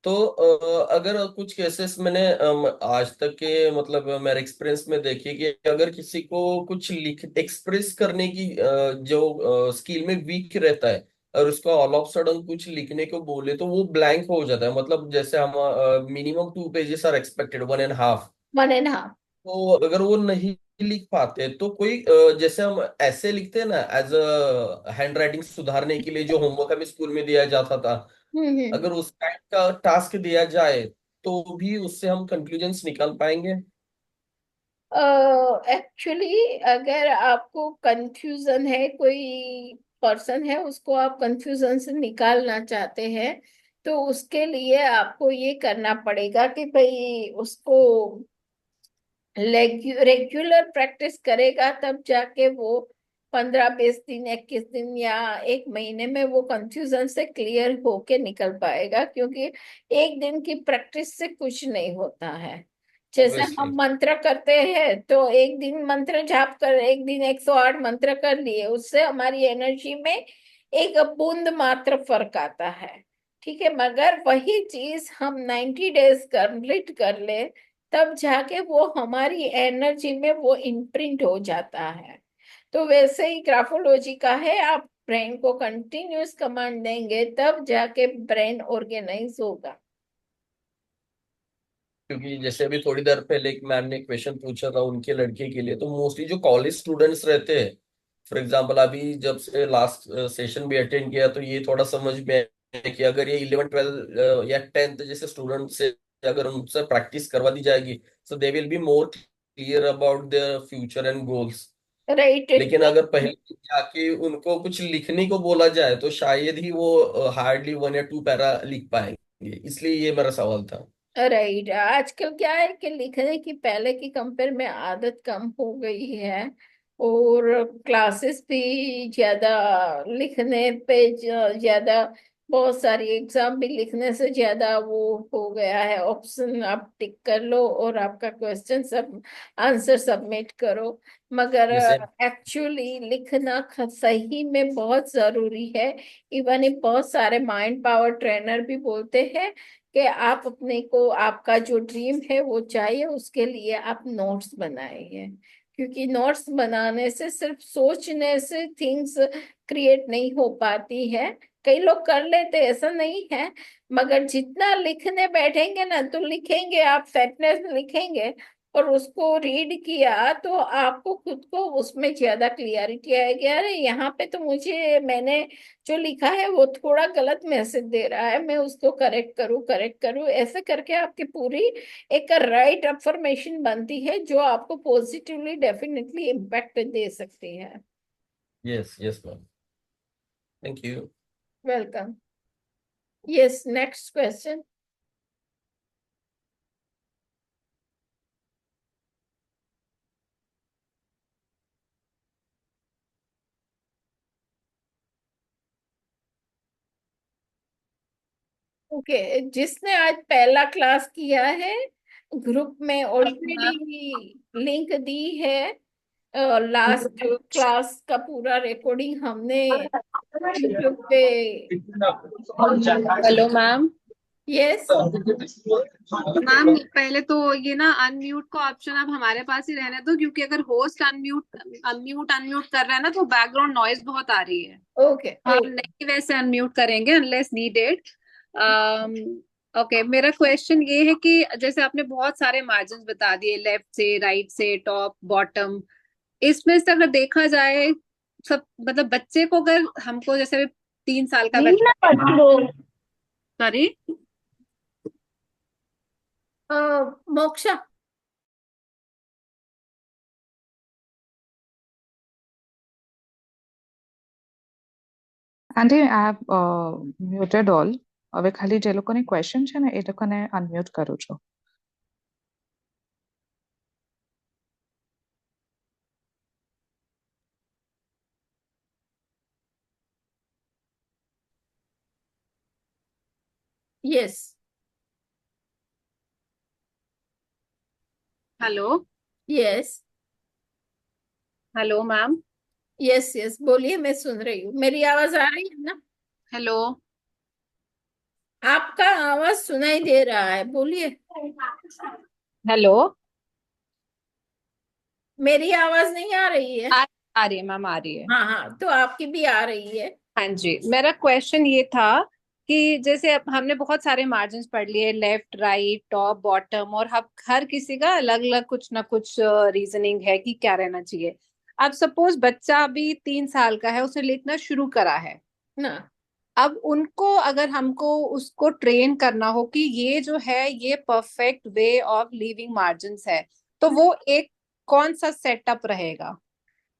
Speaker 3: तो अगर कुछ केसेस मैंने आज तक के मतलब मेरे एक्सपीरियंस में देखी कि अगर किसी को कुछ लिख एक्सप्रेस करने की जो स्किल में वीक रहता है, और उसको ऑल ऑफ सडन कुछ लिखने को बोले तो वो ब्लैंक हो जाता है। मतलब जैसे हम मिनिमम 2 पेजेस आर एक्सपेक्टेड, 1.5।
Speaker 1: 1.5।
Speaker 3: तो अगर वो नहीं लिख पाते तो कोई जैसे हम ऐसे लिखते हैं ना एज अ हैंड राइटिंग सुधारने के लिए, जो होमवर्क हमें स्कूल में दिया जाता था,
Speaker 1: हम्म।
Speaker 3: अगर उस टाइप का टास्क दिया जाए तो भी उससे हम कंक्लूजन्स निकाल पाएंगे।
Speaker 1: एक्चुअली अगर आपको कंफ्यूजन है, कोई पर्सन है उसको आप कंफ्यूजन से निकालना चाहते हैं, तो उसके लिए आपको ये करना पड़ेगा कि भाई उसको रेगुलर प्रैक्टिस करेगा, तब जाके वो 15-20 दिन, 21 दिन या 1 महीने में वो कंफ्यूजन से क्लियर होके निकल पाएगा। क्योंकि एक दिन की प्रैक्टिस से कुछ नहीं होता है। जैसे
Speaker 3: ऑब्वियसली।
Speaker 1: हम मंत्र करते हैं तो एक दिन मंत्र जाप कर, एक दिन 108 मंत्र कर लिए, उससे हमारी एनर्जी में एक बूंद मात्र फर्क आता है। ठीक है, मगर वही चीज हम 90 डेज कंप्लीट कर ले, तब जाके वो हमारी एनर्जी में वो इम्प्रिंट हो जाता है। तो वैसे ही ग्राफोलॉजी का है, आप ब्रेन को कंटिन्यूस कमांड देंगे तब जाके ब्रेन ऑर्गेनाइज होगा।
Speaker 3: क्योंकि जैसे अभी थोड़ी देर पहले एक मैम ने क्वेश्चन पूछा था उनके लड़के के लिए, तो मोस्टली जो कॉलेज स्टूडेंट्स रहते हैं, फॉर एग्जांपल अभी जब से लास्ट सेशन भी अटेंड किया तो ये थोड़ा समझ में आया कि अगर ये 11 12 या 10th जैसे स्टूडेंट से अगर उनसे प्रैक्टिस करवा दी जाएगी, so they will be more clear about their future and goals.
Speaker 1: Right.
Speaker 3: लेकिन अगर पहले जाके उनको कुछ लिखने को बोला जाए तो शायद ही वो हार्डली 1 या 2 पैरा लिख पाएंगे, इसलिए ये मेरा सवाल था।
Speaker 1: राइट, आजकल क्या है कि लिखने की पहले की कंपेयर में आदत कम हो गई है, और क्लासेस भी ज्यादा लिखने पे ज्यादा, बहुत सारी एग्जाम भी लिखने से ज्यादा वो हो गया है। ऑप्शन आप टिक कर लो और आपका क्वेश्चन सब आंसर सबमिट करो। मगर
Speaker 3: जैसे
Speaker 1: एक्चुअली लिखना सही में बहुत जरूरी है। इवन बहुत सारे माइंड पावर ट्रेनर भी बोलते हैं कि आप अपने को, आपका जो ड्रीम है वो चाहिए, उसके लिए आप नोट्स बनाइए। क्योंकि नोट्स बनाने से, सिर्फ सोचने से थिंग्स क्रिएट नहीं हो पाती है। कई लोग कर लेते, ऐसा नहीं है। मगर जितना लिखने बैठेंगे ना, तो लिखेंगे आप फेटनेस लिखेंगे, और उसको रीड किया तो आपको खुद को उसमें ज्यादा क्लियरिटी आएगी। अरे यहाँ पे तो मुझे, मैंने जो लिखा है वो थोड़ा गलत मैसेज दे रहा है, मैं उसको करेक्ट करूँ, ऐसे करके आपकी पूरी एक राइट अफर्मेशन बनती है, जो आपको पॉजिटिवली डेफिनेटली इम्पैक्ट दे सकती है।
Speaker 3: Yes yes ma'am, thank you.
Speaker 1: Welcome. Yes, next question. Okay, जिसने आज पहला क्लास किया है, ग्रुप में ऑलरेडी लिंक दी है। लास्ट क्लास का पूरा रिकॉर्डिंग हमने यूट्यूब पे।
Speaker 4: Hello ma'am.
Speaker 1: यस।
Speaker 4: मैम पहले तो ये ना अनम्यूट का ऑप्शन आप हमारे पास ही रहने दो, क्योंकि अगर होस्ट अनम्यूट कर रहा है ना तो बैकग्राउंड नॉइज बहुत आ रही है।
Speaker 1: ओके।
Speaker 4: हम नहीं वैसे अनम्यूट करेंगे अनलेस नीडेड। ओके, मेरा क्वेश्चन ये है कि जैसे आपने बहुत सारे मार्जिन बता दिए, लेफ्ट से राइट से टॉप बॉटम, इसमें से अगर देखा जाए सब, मतलब बच्चे को अगर हमको जैसे 3 साल का अगर, सॉरी,
Speaker 1: मोक्षा।
Speaker 5: આંટી આ મ્યુટેડ ઓલ. હવે ખાલી જે લોકોની ક્વેશ્ચન છે ને એ લોકોને અનમ્યુટ કરું છું.
Speaker 1: Yes.
Speaker 4: Hello.
Speaker 1: Yes.
Speaker 4: Hello ma'am.
Speaker 1: Yes yes, बोलिए, मैं सुन रही हूँ। मेरी आवाज आ रही है ना?
Speaker 4: हेलो।
Speaker 1: आपका आवाज सुनाई दे रहा है, बोलिए।
Speaker 4: हेलो।
Speaker 1: मेरी आवाज नहीं आ रही है?
Speaker 4: आ, आ रही है मैम, आ रही है।
Speaker 1: हाँ हाँ, तो आपकी भी आ रही है।
Speaker 4: हाँ जी, मेरा क्वेश्चन ये था कि जैसे अब हमने बहुत सारे मार्जिन्स पढ़ लिए, लेफ्ट राइट टॉप बॉटम, और हर किसी का अलग अलग कुछ ना कुछ रीजनिंग है कि क्या रहना चाहिए। अब सपोज बच्चा अभी 3 साल का है, उसने लिखना शुरू करा है।
Speaker 1: ना।
Speaker 4: अब उनको अगर हमको उसको ट्रेन करना हो कि ये जो है ये perfect way of leaving margins है, तो वो एक कौन सा सेटअप रहेगा?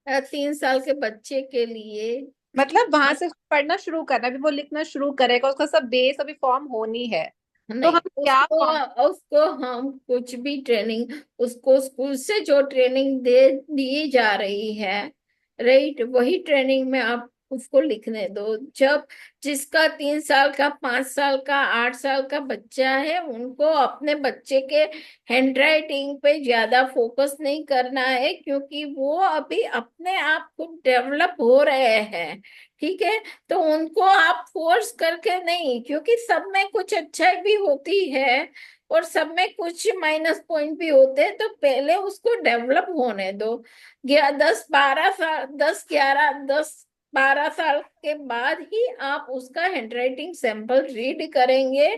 Speaker 1: 3 साल के बच्चे के लिए?
Speaker 4: मतलब वहां से पढ़ना शुरू करना, अभी वो लिखना शुरू करेगा, उसका सब बेस अभी फॉर्म होनी है, तो
Speaker 1: नहीं,
Speaker 4: हम क्या
Speaker 1: उसको
Speaker 4: फॉर्म?
Speaker 1: उसको हम कुछ भी ट्रेनिंग, उसको स्कूल से जो ट्रेनिंग दे दी जा रही है, राइट, वही ट्रेनिंग में आप उसको लिखने दो। जब जिसका 3 साल का, 5 साल का, 8 साल का बच्चा है, उनको अपने बच्चे के हैंडराइटिंग पे ज्यादा फोकस नहीं करना है, क्योंकि वो अभी अपने आप को डेवलप हो रहे हैं। ठीक है? तो उनको आप फोर्स करके नहीं, क्योंकि सब में कुछ अच्छाई भी होती है और सब में कुछ माइनस पॉइंट भी होते हैं, तो पहले उसको डेवलप होने दो। 10 12 साल, 10 11 10 12 साल के बाद ही आप उसका हैंडराइटिंग सैंपल रीड करेंगे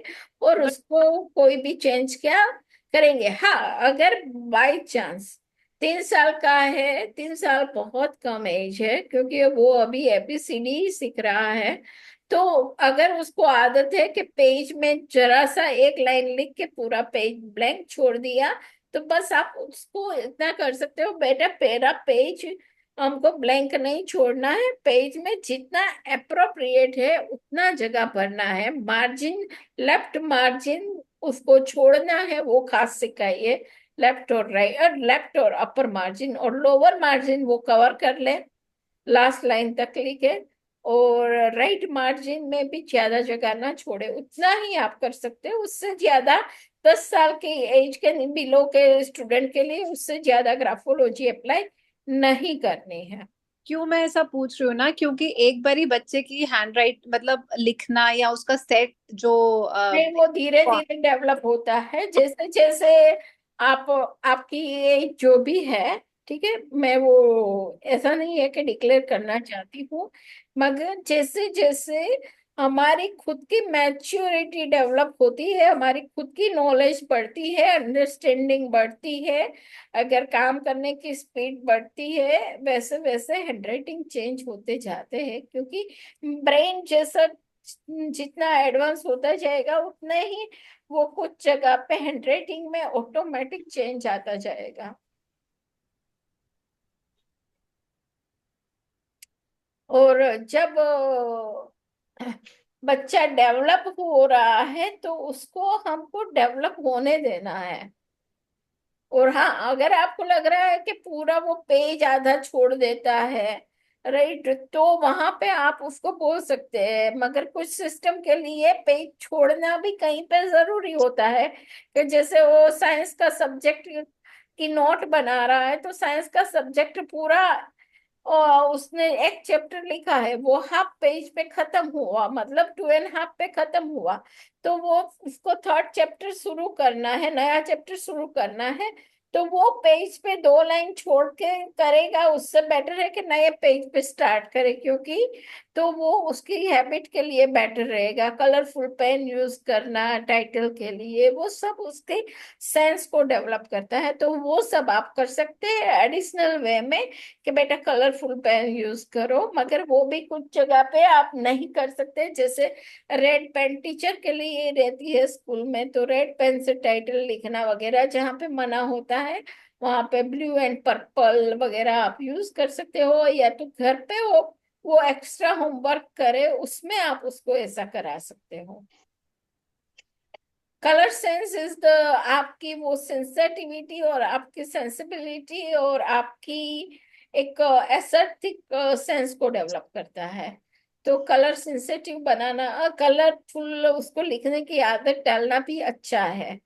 Speaker 1: और
Speaker 4: बट
Speaker 1: उसको कोई भी चेंज क्या करेंगे। हाँ, अगर बाई चांस 3 साल का है, 3 साल बहुत कम एज है, क्योंकि वो अभी ABCD सीख रहा है। तो अगर उसको आदत है कि पेज में जरा सा एक लाइन लिख के पूरा पेज ब्लैंक छोड़ दिया, तो बस आप उसको इतना कर सकते हो, बेटा मेरा पेज हमको ब्लैंक नहीं छोड़ना है, पेज में जितना अप्रोप्रिएट है उतना जगह भरना है, मार्जिन, लेफ्ट मार्जिन उसको छोड़ना है, वो खास सिखाइए। लेफ्ट और राइट, और लेफ्ट और अपर मार्जिन और लोअर मार्जिन वो कवर कर ले, लास्ट लाइन तक लिखे। और राइट मार्जिन में भी ज्यादा जगह ना छोड़े, उतना ही आप कर सकते हो। उससे ज्यादा 10 साल के एज के बिलो के स्टूडेंट के लिए उससे ज्यादा ग्राफोलॉजी अप्लाई नहीं करनी है।
Speaker 4: क्यों मैं ऐसा पूछ रही हूँ ना, क्योंकि एक बारी बच्चे की हैंड राइट मतलब लिखना या उसका सेट जो
Speaker 1: नहीं, वो धीरे धीरे डेवलप होता है, जैसे जैसे आप, आपकी एज जो भी है, ठीक है, मैं वो ऐसा नहीं है कि डिक्लेयर करना चाहती हूँ, मगर जैसे जैसे हमारी खुद की मैच्योरिटी डेवलप होती है, हमारी खुद की नॉलेज बढ़ती है, अंडरस्टैंडिंग बढ़ती है, अगर काम करने की स्पीड बढ़ती है, वैसे वैसे हैंडराइटिंग चेंज होते जाते हैं, क्योंकि ब्रेन जैसा जितना एडवांस होता जाएगा उतना ही वो कुछ जगह पे हैंडराइटिंग में ऑटोमेटिक चेंज आता जाएगा। और जब बच्चा डेवलप हो रहा है तो उसको हमको डेवलप होने देना है। और हाँ, अगर आपको लग रहा है कि पूरा वो पेज आधा छोड़ देता है, राइट, तो वहां पे आप उसको बोल सकते हैं, मगर कुछ सिस्टम के लिए पेज छोड़ना भी कहीं पे जरूरी होता है, कि जैसे वो साइंस का सब्जेक्ट की नोट बना रहा है, तो साइंस का सब्जेक्ट पूरा और उसने एक चैप्टर लिखा है, वो हाफ पेज पे खत्म हुआ, मतलब 2.5 पे खत्म हुआ, तो वो उसको थर्ड चैप्टर शुरू करना है, नया चैप्टर शुरू करना है, तो वो पेज पे 2 लाइन छोड़ के करेगा, उससे बेटर है कि नए पेज पे स्टार्ट करे, क्योंकि तो वो उसकी हैबिट के लिए बेटर रहेगा। कलरफुल पेन यूज करना टाइटल के लिए, वो सब उसके सेंस को डेवलप करता है, तो वो सब आप कर सकते हैं एडिशनल वे में, कि बेटा कलरफुल पेन यूज करो, मगर वो भी कुछ जगह पे आप नहीं कर सकते, जैसे रेड पेन टीचर के लिए रहती है स्कूल में, तो रेड पेन से टाइटल लिखना वगैरह जहाँ पे मना होता है, वहां पे ब्लू एंड पर्पल वगैरह आप यूज कर सकते हो, या तो घर पे हो वो एक्स्ट्रा होमवर्क करे उसमें आप उसको ऐसा करा सकते हो। कलर सेंस इज द, आपकी वो सेंसिटिविटी और आपकी सेंसिबिलिटी और आपकी एक एस्थेटिक सेंस को डेवलप करता है। तो कलर सेंसिटिव बनाना, कलरफुल उसको लिखने की आदत डालना भी अच्छा है।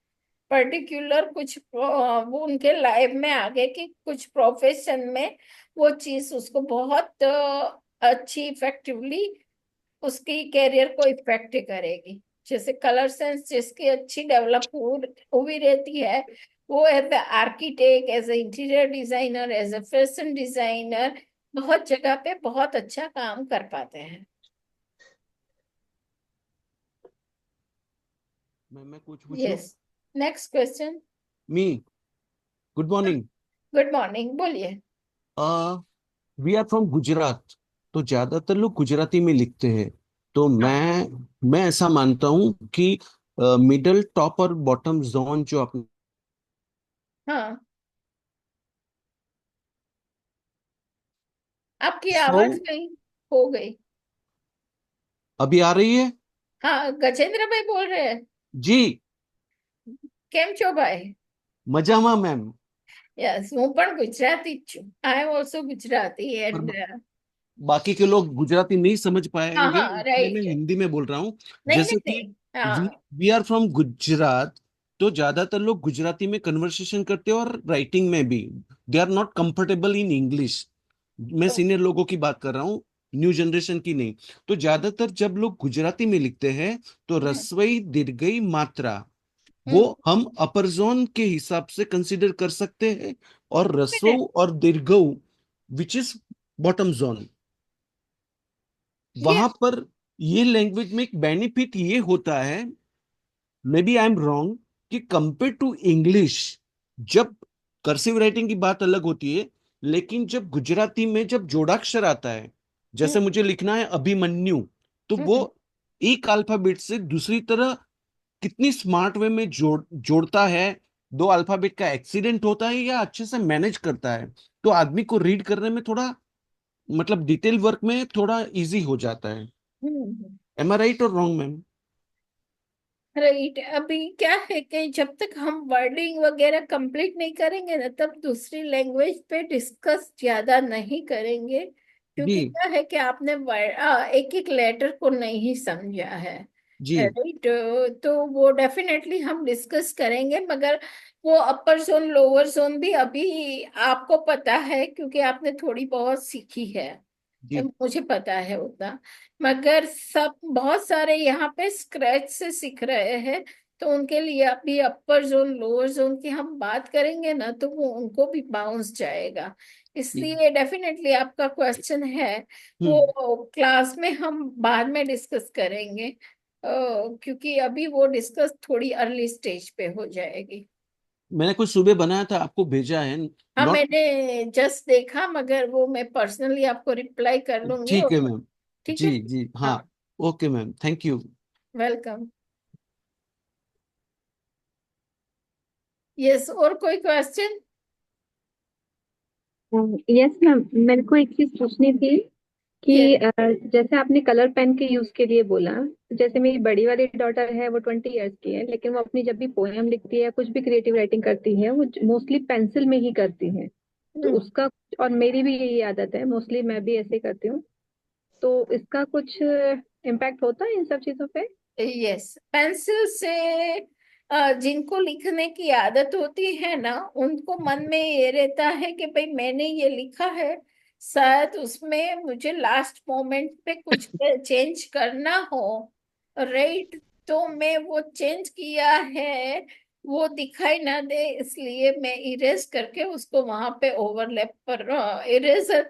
Speaker 1: पर्टिकुलर कुछ वो उनके लाइफ में आगे के कुछ प्रोफेशन में वो चीज उसको बहुत अच्छी इफेक्टिवली उसकी कैरियर को इफेक्ट करेगी। जैसे कलर सेंस जिसकी अच्छी डेवलप हुई रहती है, वो as a architect, as a interior designer, as a fashion designer बहुत जगह पे बहुत अच्छा काम कर पाते हैं।
Speaker 6: मैं कुछ पूछूं?
Speaker 1: Yes, next question.
Speaker 6: Me, good morning.
Speaker 1: Good morning, बोलिए।
Speaker 6: वी आर फ्रॉम गुजरात, तो ज्यादातर लोग गुजराती में लिखते हैं। तो
Speaker 1: हाँ
Speaker 6: मैं ऐसा मानता हूँ कि मिडल, टॉप और बॉटम जोन जो आपने
Speaker 1: हाँ, आपकी
Speaker 6: सो
Speaker 1: आवाज कहीं हो गई।
Speaker 6: अभी आ रही है?
Speaker 1: हाँ, गजेंद्र भाई बोल रहे हैं।
Speaker 6: जी।
Speaker 1: કેમ છો ભાઈ?
Speaker 6: मजामा मैम।
Speaker 1: યસ, હું પણ ગુજરાતી જ છું. આઈ એમ ઓલ્સો ગુજરાતી
Speaker 6: पर
Speaker 1: એન્ડ
Speaker 6: बाकी के लोग गुजराती नहीं समझ
Speaker 1: हाँ
Speaker 6: पाएंगे,
Speaker 1: हाँ,
Speaker 6: इसलिए मैं
Speaker 1: राइट।
Speaker 6: हिंदी में बोल रहा हूँ।
Speaker 1: नहीं नहीं
Speaker 6: जैसे कि
Speaker 1: नहीं, हाँ।
Speaker 6: वी आर फ्रॉम गुजरात, तो ज्यादातर लोग गुजराती में कन्वर्सेशन करते हैं और राइटिंग में भी। They are not comfortable in English. मैं
Speaker 1: तो
Speaker 6: सीनियर लोगों की बात कर रहा हूँ, न्यू जनरेशन की नहीं। तो ज्यादातर जब लोग गुजराती में लिखते हैं तो
Speaker 1: हम्म
Speaker 6: रस्वई दीर्घई मात्रा वो
Speaker 1: हम्म,
Speaker 6: हम अपर जोन के हिसाब से कंसीडर कर सकते हैं, और रस्वौ
Speaker 1: definite-
Speaker 6: और दीर्घऊ विच इज बॉटम जोन,
Speaker 1: ये
Speaker 6: वहां पर ये लैंग्वेज में एक बेनिफिट ये होता है, may be I am wrong, कि कंपेयर टू इंग्लिश, जब कर्सिव राइटिंग की बात अलग होती है, लेकिन जब गुजराती में जब जोड़ाक्षर आता है,
Speaker 1: हम्म
Speaker 6: जैसे मुझे लिखना है अभिमन्यु, तो वो
Speaker 1: हम्म,
Speaker 6: एक अल्फाबेट से दूसरी तरह कितनी स्मार्ट वे में जोड़ता है। दो अल्फाबेट का एक्सीडेंट होता है या अच्छे से मैनेज करता है, तो आदमी को रीड करने में थोड़ा, मतलब डिटेल वर्क में थोड़ा इजी हो जाता है।
Speaker 1: हम्म।
Speaker 6: एम आई राइट और रॉन्ग मैम?
Speaker 1: राइट, अभी क्या है कि जब तक हम वर्डिंग वगैरह कंप्लीट नहीं करेंगे ना, तब दूसरी लैंग्वेज पे डिस्कस ज्यादा नहीं करेंगे।
Speaker 6: जी
Speaker 1: क्योंकि क्या है कि आपने एक एक लेटर को नहीं समझा है।
Speaker 6: जी
Speaker 1: राइट, तो वो डेफिनेटली हम डिस्कस करेंगे, मगर वो अपर जोन लोअर जोन भी अभी आपको पता है क्योंकि आपने थोड़ी बहुत सीखी है।
Speaker 6: जी
Speaker 1: मुझे पता है उतना, मगर सब बहुत सारे यहाँ पे स्क्रैच से सीख रहे हैं। तो उनके लिए अभी अपर जोन लोअर जोन की हम बात करेंगे ना, तो वो उनको भी बाउंस जाएगा।
Speaker 6: जी।
Speaker 1: इसलिए डेफिनेटली आपका क्वेश्चन है
Speaker 6: हम्म।
Speaker 1: वो क्लास में हम बाद में डिस्कस करेंगे। क्योंकि अभी वो डिस्कस थोड़ी अर्ली स्टेज पे हो जाएगी।
Speaker 6: मैंने कुछ सुबह बनाया था, आपको भेजा है।
Speaker 1: हाँ,
Speaker 6: नॉट।
Speaker 1: मैंने जस्ट देखा, मगर वो मैं पर्सनली आपको रिप्लाई कर लूंगी।
Speaker 6: ठीक है
Speaker 1: और
Speaker 6: मैम।
Speaker 1: ठीक है।
Speaker 6: जी जी हाँ।
Speaker 1: हाँ,
Speaker 6: okay ma'am, thank you.
Speaker 1: Welcome. Yes, और कोई क्वेश्चन?
Speaker 2: यस मैम, मेरे को एक चीज पूछनी थी
Speaker 1: यस।
Speaker 2: कि जैसे आपने कलर पेन के यूज के लिए बोला, तो जैसे मेरी बड़ी वाली डॉटर है, वो 20 इयर्स की है, लेकिन वो अपनी जब भी पोएम लिखती है, कुछ भी क्रिएटिव राइटिंग करती है, वो मोस्टली पेंसिल में ही करती है। तो उसका, और मेरी भी यही आदत है, मोस्टली मैं भी ऐसे ही करती हूँ। तो इसका कुछ इम्पैक्ट होता है इन सब चीजों पे?
Speaker 1: यस, पेंसिल से जिनको लिखने की आदत होती है ना, उनको मन में ये रहता है कि भाई मैंने ये लिखा है, शायद उसमें मुझे लास्ट मोमेंट पे कुछ चेंज करना हो। राइट, तो मैं वो चेंज किया है, वो दिखाई ना दे, इसलिए मैं इरेज करके उसको वहां पे ओवरलैप पर इरेजर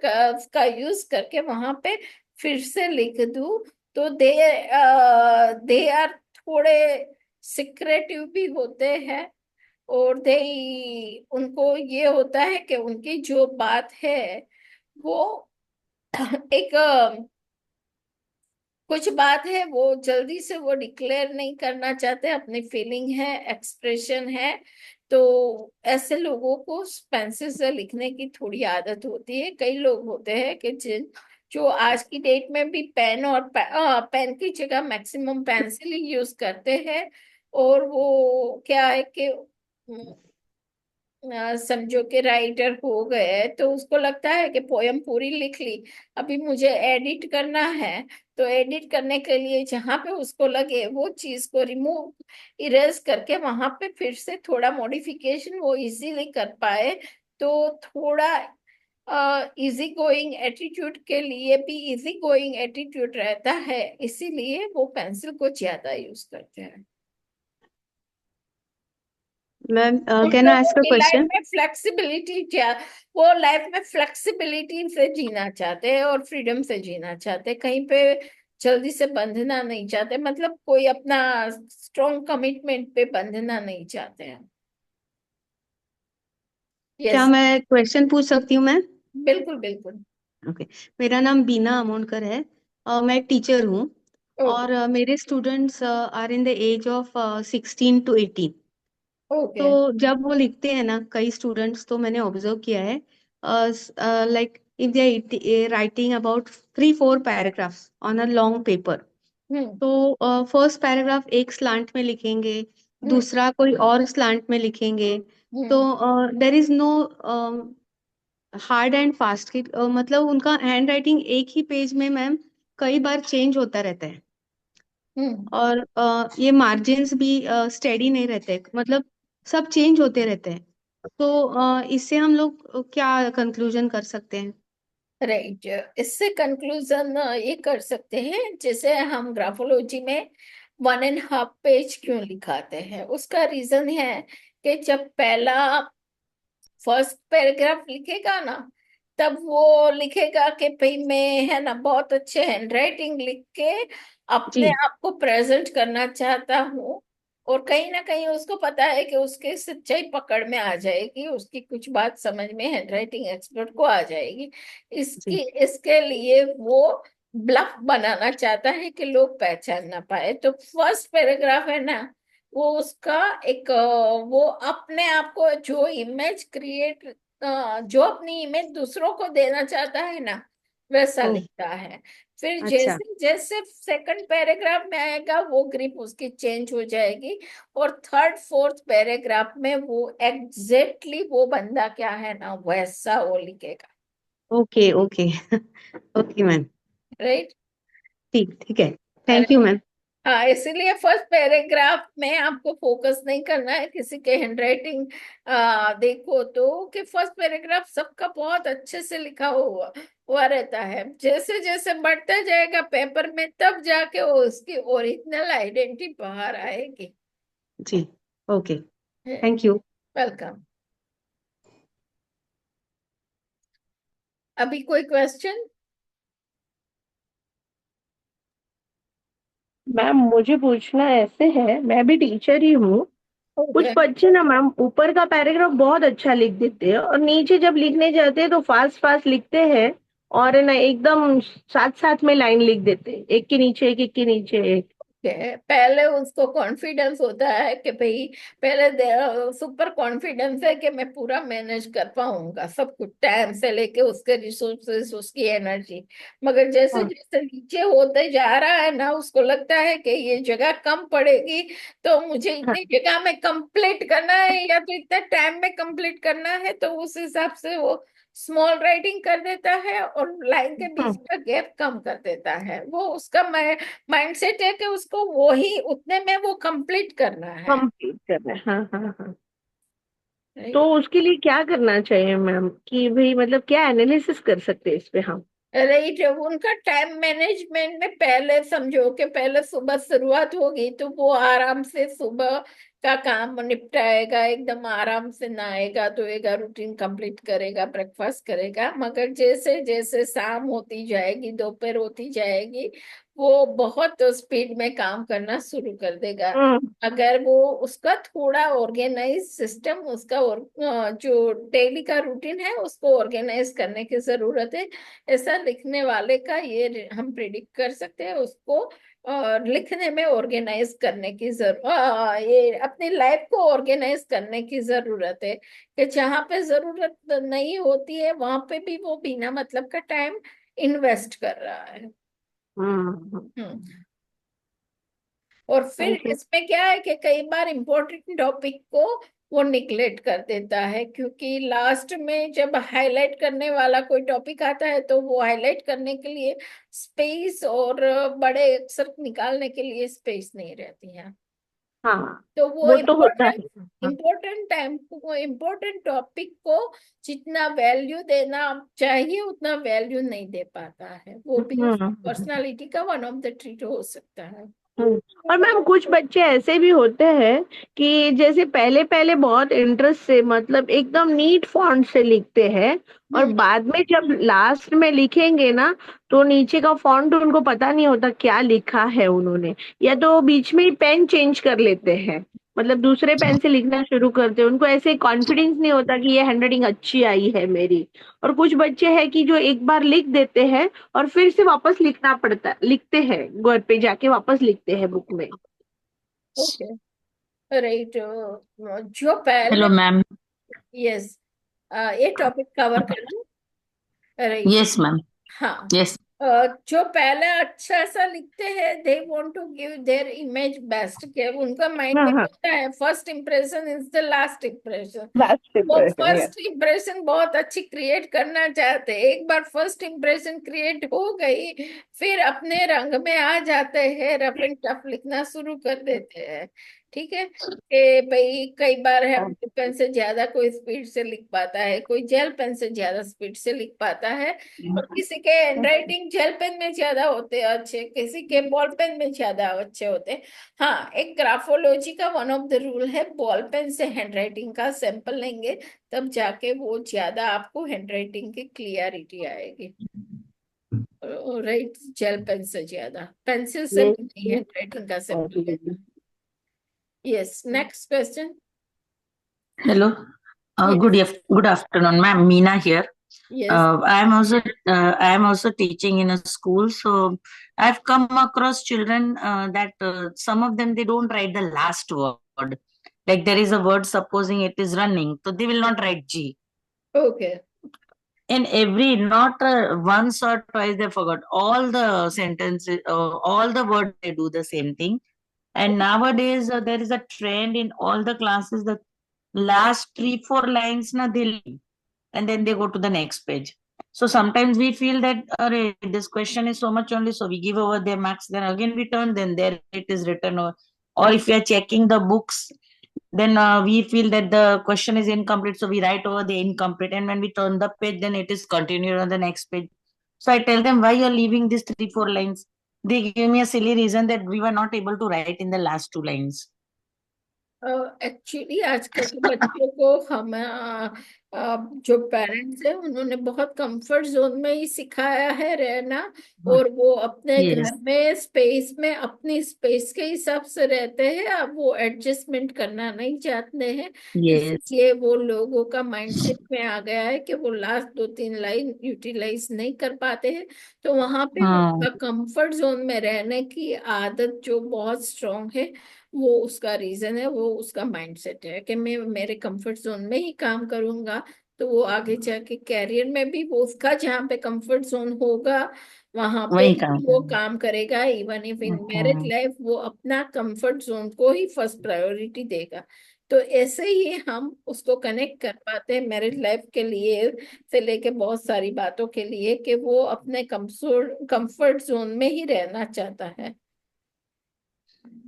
Speaker 1: का यूज करके वहां पे फिर से लिख दूं। तो दे आर थोड़े सिक्रेटिव भी होते हैं। और दे उनको ये होता है कि उनकी जो बात है वो एक कुछ बात है वो जल्दी से वो डिक्लेयर नहीं करना चाहते, अपनी फीलिंग है, एक्सप्रेशन है। तो ऐसे लोगों को पेंसिल से लिखने की थोड़ी आदत होती है। कई लोग होते हैं कि जिन जो आज की डेट में भी पेन और पेन की जगह मैक्सिमम पेंसिल ही यूज करते हैं। और वो क्या है कि समझो कि राइटर हो गए तो उसको लगता है कि पोयम पूरी लिख ली, अभी मुझे एडिट करना है। तो एडिट करने के लिए जहां पे उसको लगे वो चीज को रिमूव इरेज करके वहां पे फिर से थोड़ा मॉडिफिकेशन वो इजीली कर पाए। तो थोड़ा इजी गोइंग एटीट्यूड के लिए भी इजी गोइंग एटीट्यूड रहता है, इसीलिए वो पेंसिल को ज्यादा यूज करते हैं।
Speaker 7: मैम
Speaker 1: उन
Speaker 7: कैन आई
Speaker 1: लोगों
Speaker 7: आस्क अ
Speaker 1: की लाइफ
Speaker 7: क्वेश्चन?
Speaker 1: में फ्लेक्सिबिलिटी क्या, वो लाइफ में फ्लेक्सिबिलिटी से जीना चाहते हैं और फ्रीडम से जीना चाहते हैं, कहीं पे जल्दी से बंधना नहीं चाहते, मतलब कोई अपना स्ट्रॉन्ग कमिटमेंट पे बंधना नहीं चाहते हैं।
Speaker 7: क्या
Speaker 1: यस।
Speaker 7: मैं क्वेश्चन पूछ सकती हूँ मैम?
Speaker 1: बिल्कुल बिल्कुल।
Speaker 7: ओके। मेरा नाम बीना अमोनकर है और मैं टीचर हूँ।
Speaker 1: ओके।
Speaker 7: और मेरे students are in the age of 16 to 18।
Speaker 1: Okay.
Speaker 7: तो जब वो लिखते हैं ना, कई स्टूडेंट्स तो मैंने ऑब्जर्व किया है, like if they writing about 3-4 paragraphs on a long paper.
Speaker 1: Hmm.
Speaker 7: तो फर्स्ट पैराग्राफ एक स्लांट में लिखेंगे,
Speaker 1: हम्म।
Speaker 7: दूसरा कोई और स्लांट में लिखेंगे। तो
Speaker 1: hmm.
Speaker 7: There is no hard and fast की, मतलब उनका हैंड राइटिंग एक ही पेज में मैम कई बार चेंज होता रहता है।
Speaker 1: हम्म।
Speaker 7: और ये मार्जिन्स भी स्टेडी नहीं रहते, मतलब सब चेंज होते रहते हैं। तो इससे हम लोग क्या कंक्लूजन कर सकते हैं?
Speaker 1: राइट। इससे कंक्लूजन ये कर सकते हैं, जैसे हम ग्राफोलॉजी में 1.5 पेज क्यों लिखाते हैं, उसका रीजन है कि जब पहला फर्स्ट पैराग्राफ लिखेगा ना, तब वो लिखेगा कि भाई मैं, है ना, बहुत अच्छे हैंडराइटिंग लिख के अपने
Speaker 7: जी
Speaker 1: आप को प्रेजेंट करना चाहता हूँ। और कहीं ना कहीं उसको पता है कि उसके सच्चाई पकड़ में आ जाएगी, उसकी कुछ बात समझ में हैंडराइटिंग एक्सपर्ट को आ जाएगी।
Speaker 7: जी।
Speaker 1: इसके लिए वो ब्लफ बनाना चाहता है कि लोग पहचान ना पाए। तो फर्स्ट पैराग्राफ है ना, वो उसका एक वो अपने आप को जो इमेज क्रिएट, जो अपनी इमेज दूसरों को देना चाहता है ना, वैसा
Speaker 7: ओ
Speaker 1: लिखता है। फिर
Speaker 7: अच्छा।
Speaker 1: जैसे जैसे सेकंड पैराग्राफ में आएगा वो ग्रिप उसकी चेंज हो जाएगी, और थर्ड फोर्थ पैराग्राफ में वो एग्जैक्टली वो बंदा क्या है ना वैसा वो लिखेगा।
Speaker 7: Okay okay okay ma'am.
Speaker 1: Right.
Speaker 7: ठीक ठीक है। Thank you ma'am.
Speaker 1: हाँ, इसीलिए फर्स्ट पैराग्राफ में आपको फोकस नहीं करना है किसी के हैंडराइटिंग। देखो तो कि फर्स्ट पैराग्राफ सबका बहुत अच्छे से लिखा हुआ रहता है, जैसे जैसे बढ़ता जाएगा पेपर में तब जाके वो उसकी ओरिजिनल आइडेंटिटी बाहर आएगी।
Speaker 7: जी। ओके। Thank you.
Speaker 1: वेलकम। अभी कोई क्वेश्चन?
Speaker 8: मैम मुझे पूछना ऐसे है, मैं भी टीचर ही हूँ। कुछ
Speaker 1: ओके।
Speaker 8: बच्चे ना मैम ऊपर का पैराग्राफ बहुत अच्छा लिख देते हैं और नीचे जब लिखने जाते हैं तो फास्ट फास्ट लिखते हैं। और है ना एकदम साथ साथ में लाइन लिख देते हैं, एक के नीचे एक, एक के नीचे एक।
Speaker 1: पहले उसको कॉन्फिडेंस होता है कि भाई, पहले सुपर कॉन्फिडेंस है कि मैं पूरा मैनेज कर पाऊंगा सब कुछ, टाइम से लेके उसके रिसोर्सेस, उसकी एनर्जी। मगर जैसे
Speaker 7: हाँ
Speaker 1: जैसे नीचे होते जा रहा है ना, उसको लगता है कि ये जगह कम पड़ेगी, तो मुझे
Speaker 7: हाँ।
Speaker 1: इतनी जगह में कंप्लीट करना है या तो इतने टाइम में कंप्लीट करना है, तो उस हिसाब से वो स्मॉल राइटिंग कर देता है और लाइन के बीच
Speaker 7: हाँ।
Speaker 1: का गैप कम कर देता है। वो उसका माइंडसेट है कि उसको वो ही उतने में वो कंप्लीट करना है।
Speaker 8: कंप्लीट करना है, हाँ हाँ हाँ। तो
Speaker 1: राइट।
Speaker 8: उसके लिए क्या करना चाहिए मैम, कि भाई मतलब क्या एनालिसिस कर सकते हैं इस पे हम?
Speaker 1: राइट। उनका टाइम मैनेजमेंट में पहले समझो कि पहले सुबह शुरुआत होगी तो वो आराम से सुबह का काम निपटाएगा, एकदम आराम से नहाएगा धोएगा, रूटीन कंप्लीट करेगा, ब्रेकफास्ट करेगा। मगर जैसे जैसे शाम होती जाएगी, दोपहर होती जाएगी, वो बहुत स्पीड में काम करना शुरू कर देगा।
Speaker 8: हम्म।
Speaker 1: अगर वो उसका थोड़ा ऑर्गेनाइज सिस्टम, उसका और जो डेली का रूटीन है उसको ऑर्गेनाइज करने की जरूरत है। ऐसा लिखने वाले का ये हम प्रिडिक्ट कर सकते हैं उसको, और लिखने में ऑर्गेनाइज करने की जरूरत, ये अपनी लाइफ को ऑर्गेनाइज करने की जरूरत है कि जहाँ पे जरूरत नहीं होती है वहां पे भी वो बिना मतलब का टाइम इन्वेस्ट कर रहा है।
Speaker 8: हम्म।
Speaker 1: हम्म। और फिर
Speaker 8: थैंक यू।
Speaker 1: इसमें क्या है कि कई बार इम्पोर्टेंट टॉपिक को वो निग्लेक्ट कर देता है, क्योंकि लास्ट में जब हाईलाइट करने वाला कोई टॉपिक आता है तो वो हाईलाइट करने के लिए स्पेस और बड़े अक्षर निकालने के लिए स्पेस नहीं रहती है।
Speaker 8: हाँ,
Speaker 1: तो वो
Speaker 8: वो तो होता है। हाँ।
Speaker 1: इम्पोर्टेंट टाइम को, इम्पोर्टेंट टॉपिक को जितना वैल्यू देना चाहिए उतना वैल्यू नहीं दे पाता है। वो भी
Speaker 8: हम्म।
Speaker 1: पर्सनालिटी का वन ऑफ द ट्रीट हो सकता है।
Speaker 8: और मैम कुछ बच्चे ऐसे भी होते हैं कि जैसे पहले पहले बहुत इंटरेस्ट से मतलब एकदम नीट फॉन्ट से लिखते हैं, और बाद में जब लास्ट में लिखेंगे ना तो नीचे का फॉन्ट उनको पता नहीं होता क्या लिखा है उन्होंने, या तो बीच में ही पेन चेंज कर लेते हैं, मतलब दूसरे पेन से लिखना शुरू करते हैं। उनको ऐसे कॉन्फिडेंस नहीं होता कि ये हैंडराइटिंग अच्छी आई है मेरी। और कुछ बच्चे हैं कि जो एक बार लिख देते हैं और फिर से वापस लिखना पड़ता, लिखते हैं घर पे जाके वापस लिखते हैं बुक में।
Speaker 1: Okay, right. जो पहले,
Speaker 9: हेलो मैम।
Speaker 1: यस, ये टॉपिक कवर करना, राइट।
Speaker 9: Yes ma'am.
Speaker 1: हाँ,
Speaker 9: यस।
Speaker 1: जो पहले अच्छा सा लिखते हैं they want to give their image best, के उनका माइंड
Speaker 8: हाँ
Speaker 1: में
Speaker 8: हाँ,
Speaker 1: होता है first impression is the last impression.
Speaker 8: Last
Speaker 1: वो
Speaker 8: इंप्रेशन, यस।
Speaker 1: फर्स्ट इंप्रेशन बहुत अच्छी क्रिएट करना चाहते हैं। एक बार फर्स्ट इंप्रेशन क्रिएट हो गई, फिर अपने रंग में आ जाते हैं, रफ एंड टफ लिखना शुरू कर देते हैं। ठीक है कि भाई कई बार है पेन से ज्यादा कोई स्पीड से लिख पाता है, कोई जेल पेन से ज्यादा स्पीड से लिख पाता है, और किसी के हैंडराइटिंग जेल पेन में ज्यादा होते हैं अच्छे, किसी के बॉल पेन में ज्यादा अच्छे होते हैं। हाँ, एक ग्राफोलॉजी का वन ऑफ द रूल है, बॉल पेन से हैंडराइटिंग का सैंपल लेंगे तब जाके वो ज्यादा आपको हैंडराइटिंग की क्लियरिटी आएगी, राइट। जेल पेन से ज्यादा, पेंसिल से
Speaker 8: ये
Speaker 1: नहीं हैंडराइटिंग का सैंपल लेना। Yes, next question.
Speaker 9: Hello. Good afternoon, ma'am. Meena here.
Speaker 1: Yes,
Speaker 9: I am also teaching in a school, so I've come across children that some of them they don't write the last word. Like there is a word, supposing it is running, so they will not write G.
Speaker 1: Okay,
Speaker 9: And every not once or twice they forgot all the sentences, all the words they do the same thing. And nowadays there is a trend in all the classes that last 3-4 lines na they leave, and then they go to the next page. So sometimes we feel that array, this question is so much only, so we give over their marks, then again we turn, then there it is written. Or if we are checking the books, then we feel that the question is incomplete, so we write over the incomplete, and when we turn the page then it is continued on the next page. So I tell them, why you're leaving these 3-4 lines? They give me a silly reason that we were not able to write in the last 2 lines.
Speaker 1: Actually आजकल के बच्चों को हम जो parents हैं उन्होंने बहुत comfort zone में ही सिखाया है रहना, और वो अपने
Speaker 9: Yes.
Speaker 1: घर में स्पेस में अपनी स्पेस के हिसाब से रहते हैं। अब वो एडजस्टमेंट करना नहीं चाहते हैं,
Speaker 9: Yes.
Speaker 1: इसलिए वो लोगों का माइंडसेट में आ गया है कि वो लास्ट 2-3 लाइन यूटिलाइज नहीं कर पाते हैं। तो वहां पे
Speaker 9: हाँ.
Speaker 1: उनका कंफर्ट जोन में रहने की आदत जो बहुत स्ट्रांग है, वो उसका रीजन है, वो उसका माइंडसेट है कि मैं मेरे कंफर्ट जोन में ही काम करूंगा। तो वो आगे जाके कैरियर में भी वो उसका जहाँ पे कंफर्ट जोन होगा वहां पे
Speaker 9: वही काम
Speaker 1: वो
Speaker 9: करना.
Speaker 1: काम करेगा। Even if in married
Speaker 9: Okay.
Speaker 1: Life वो अपना कंफर्ट जोन को ही फर्स्ट प्रायोरिटी देगा। तो ऐसे ही हम उसको कनेक्ट कर पाते हैं मैरिड लाइफ के लिए से लेके बहुत सारी बातों के लिए, कि वो अपने कंफर्ट जोन में ही रहना चाहता है।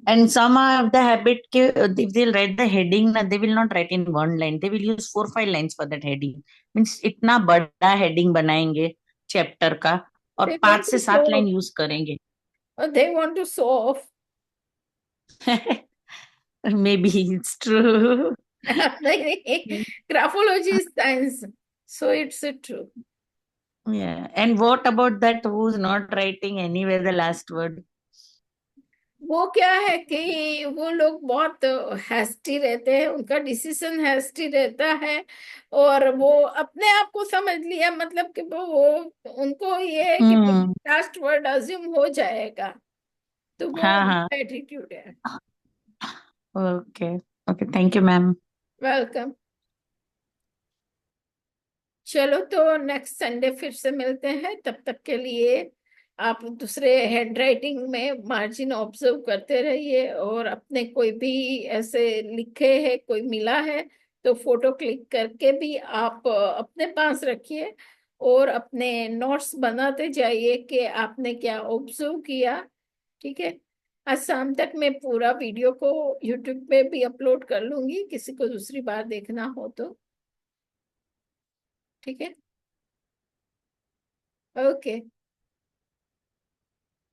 Speaker 9: And some have the habit if they'll write the heading, they will not write in 1 line. They will use 4-5 lines for that heading. Means इतना बड़ा heading बनाएंगे chapter का और
Speaker 1: They
Speaker 9: 5
Speaker 1: want
Speaker 9: से
Speaker 1: to
Speaker 9: 7
Speaker 1: show
Speaker 9: line
Speaker 1: off.
Speaker 9: Use करेंगे.
Speaker 1: They want to show off.
Speaker 9: Maybe it's true.
Speaker 1: Graphology is science, so it's true.
Speaker 9: Yeah. And what about that who's not writing anywhere the last word?
Speaker 1: वो क्या है कि वो लोग बहुत hasty रहते हैं, उनका डिसीजन हैस्टी रहता है, और वो अपने आप को समझ लिया, मतलब कि वो उनको ये है कि
Speaker 9: Hmm.
Speaker 1: लास्ट वर्ड अज्यूम हो जाएगा, तो वो
Speaker 9: हाँ हाँ.
Speaker 1: एटीट्यूड है।
Speaker 9: Okay. Okay. Thank you, ma'am.
Speaker 1: Welcome. चलो, तो नेक्स्ट संडे फिर से मिलते हैं, तब तक के लिए आप दूसरे हैंडराइटिंग में मार्जिन ऑब्जर्व करते रहिए, और अपने कोई भी ऐसे लिखे है, कोई मिला है तो फोटो क्लिक करके भी आप अपने पास रखिए, और अपने नोट्स बनाते जाइए कि आपने क्या ऑब्जर्व किया। ठीक है। आज शाम तक मैं पूरा वीडियो को यूट्यूब पे भी अपलोड कर लूंगी, किसी को दूसरी बार देखना हो तो। ठीक है। ओके।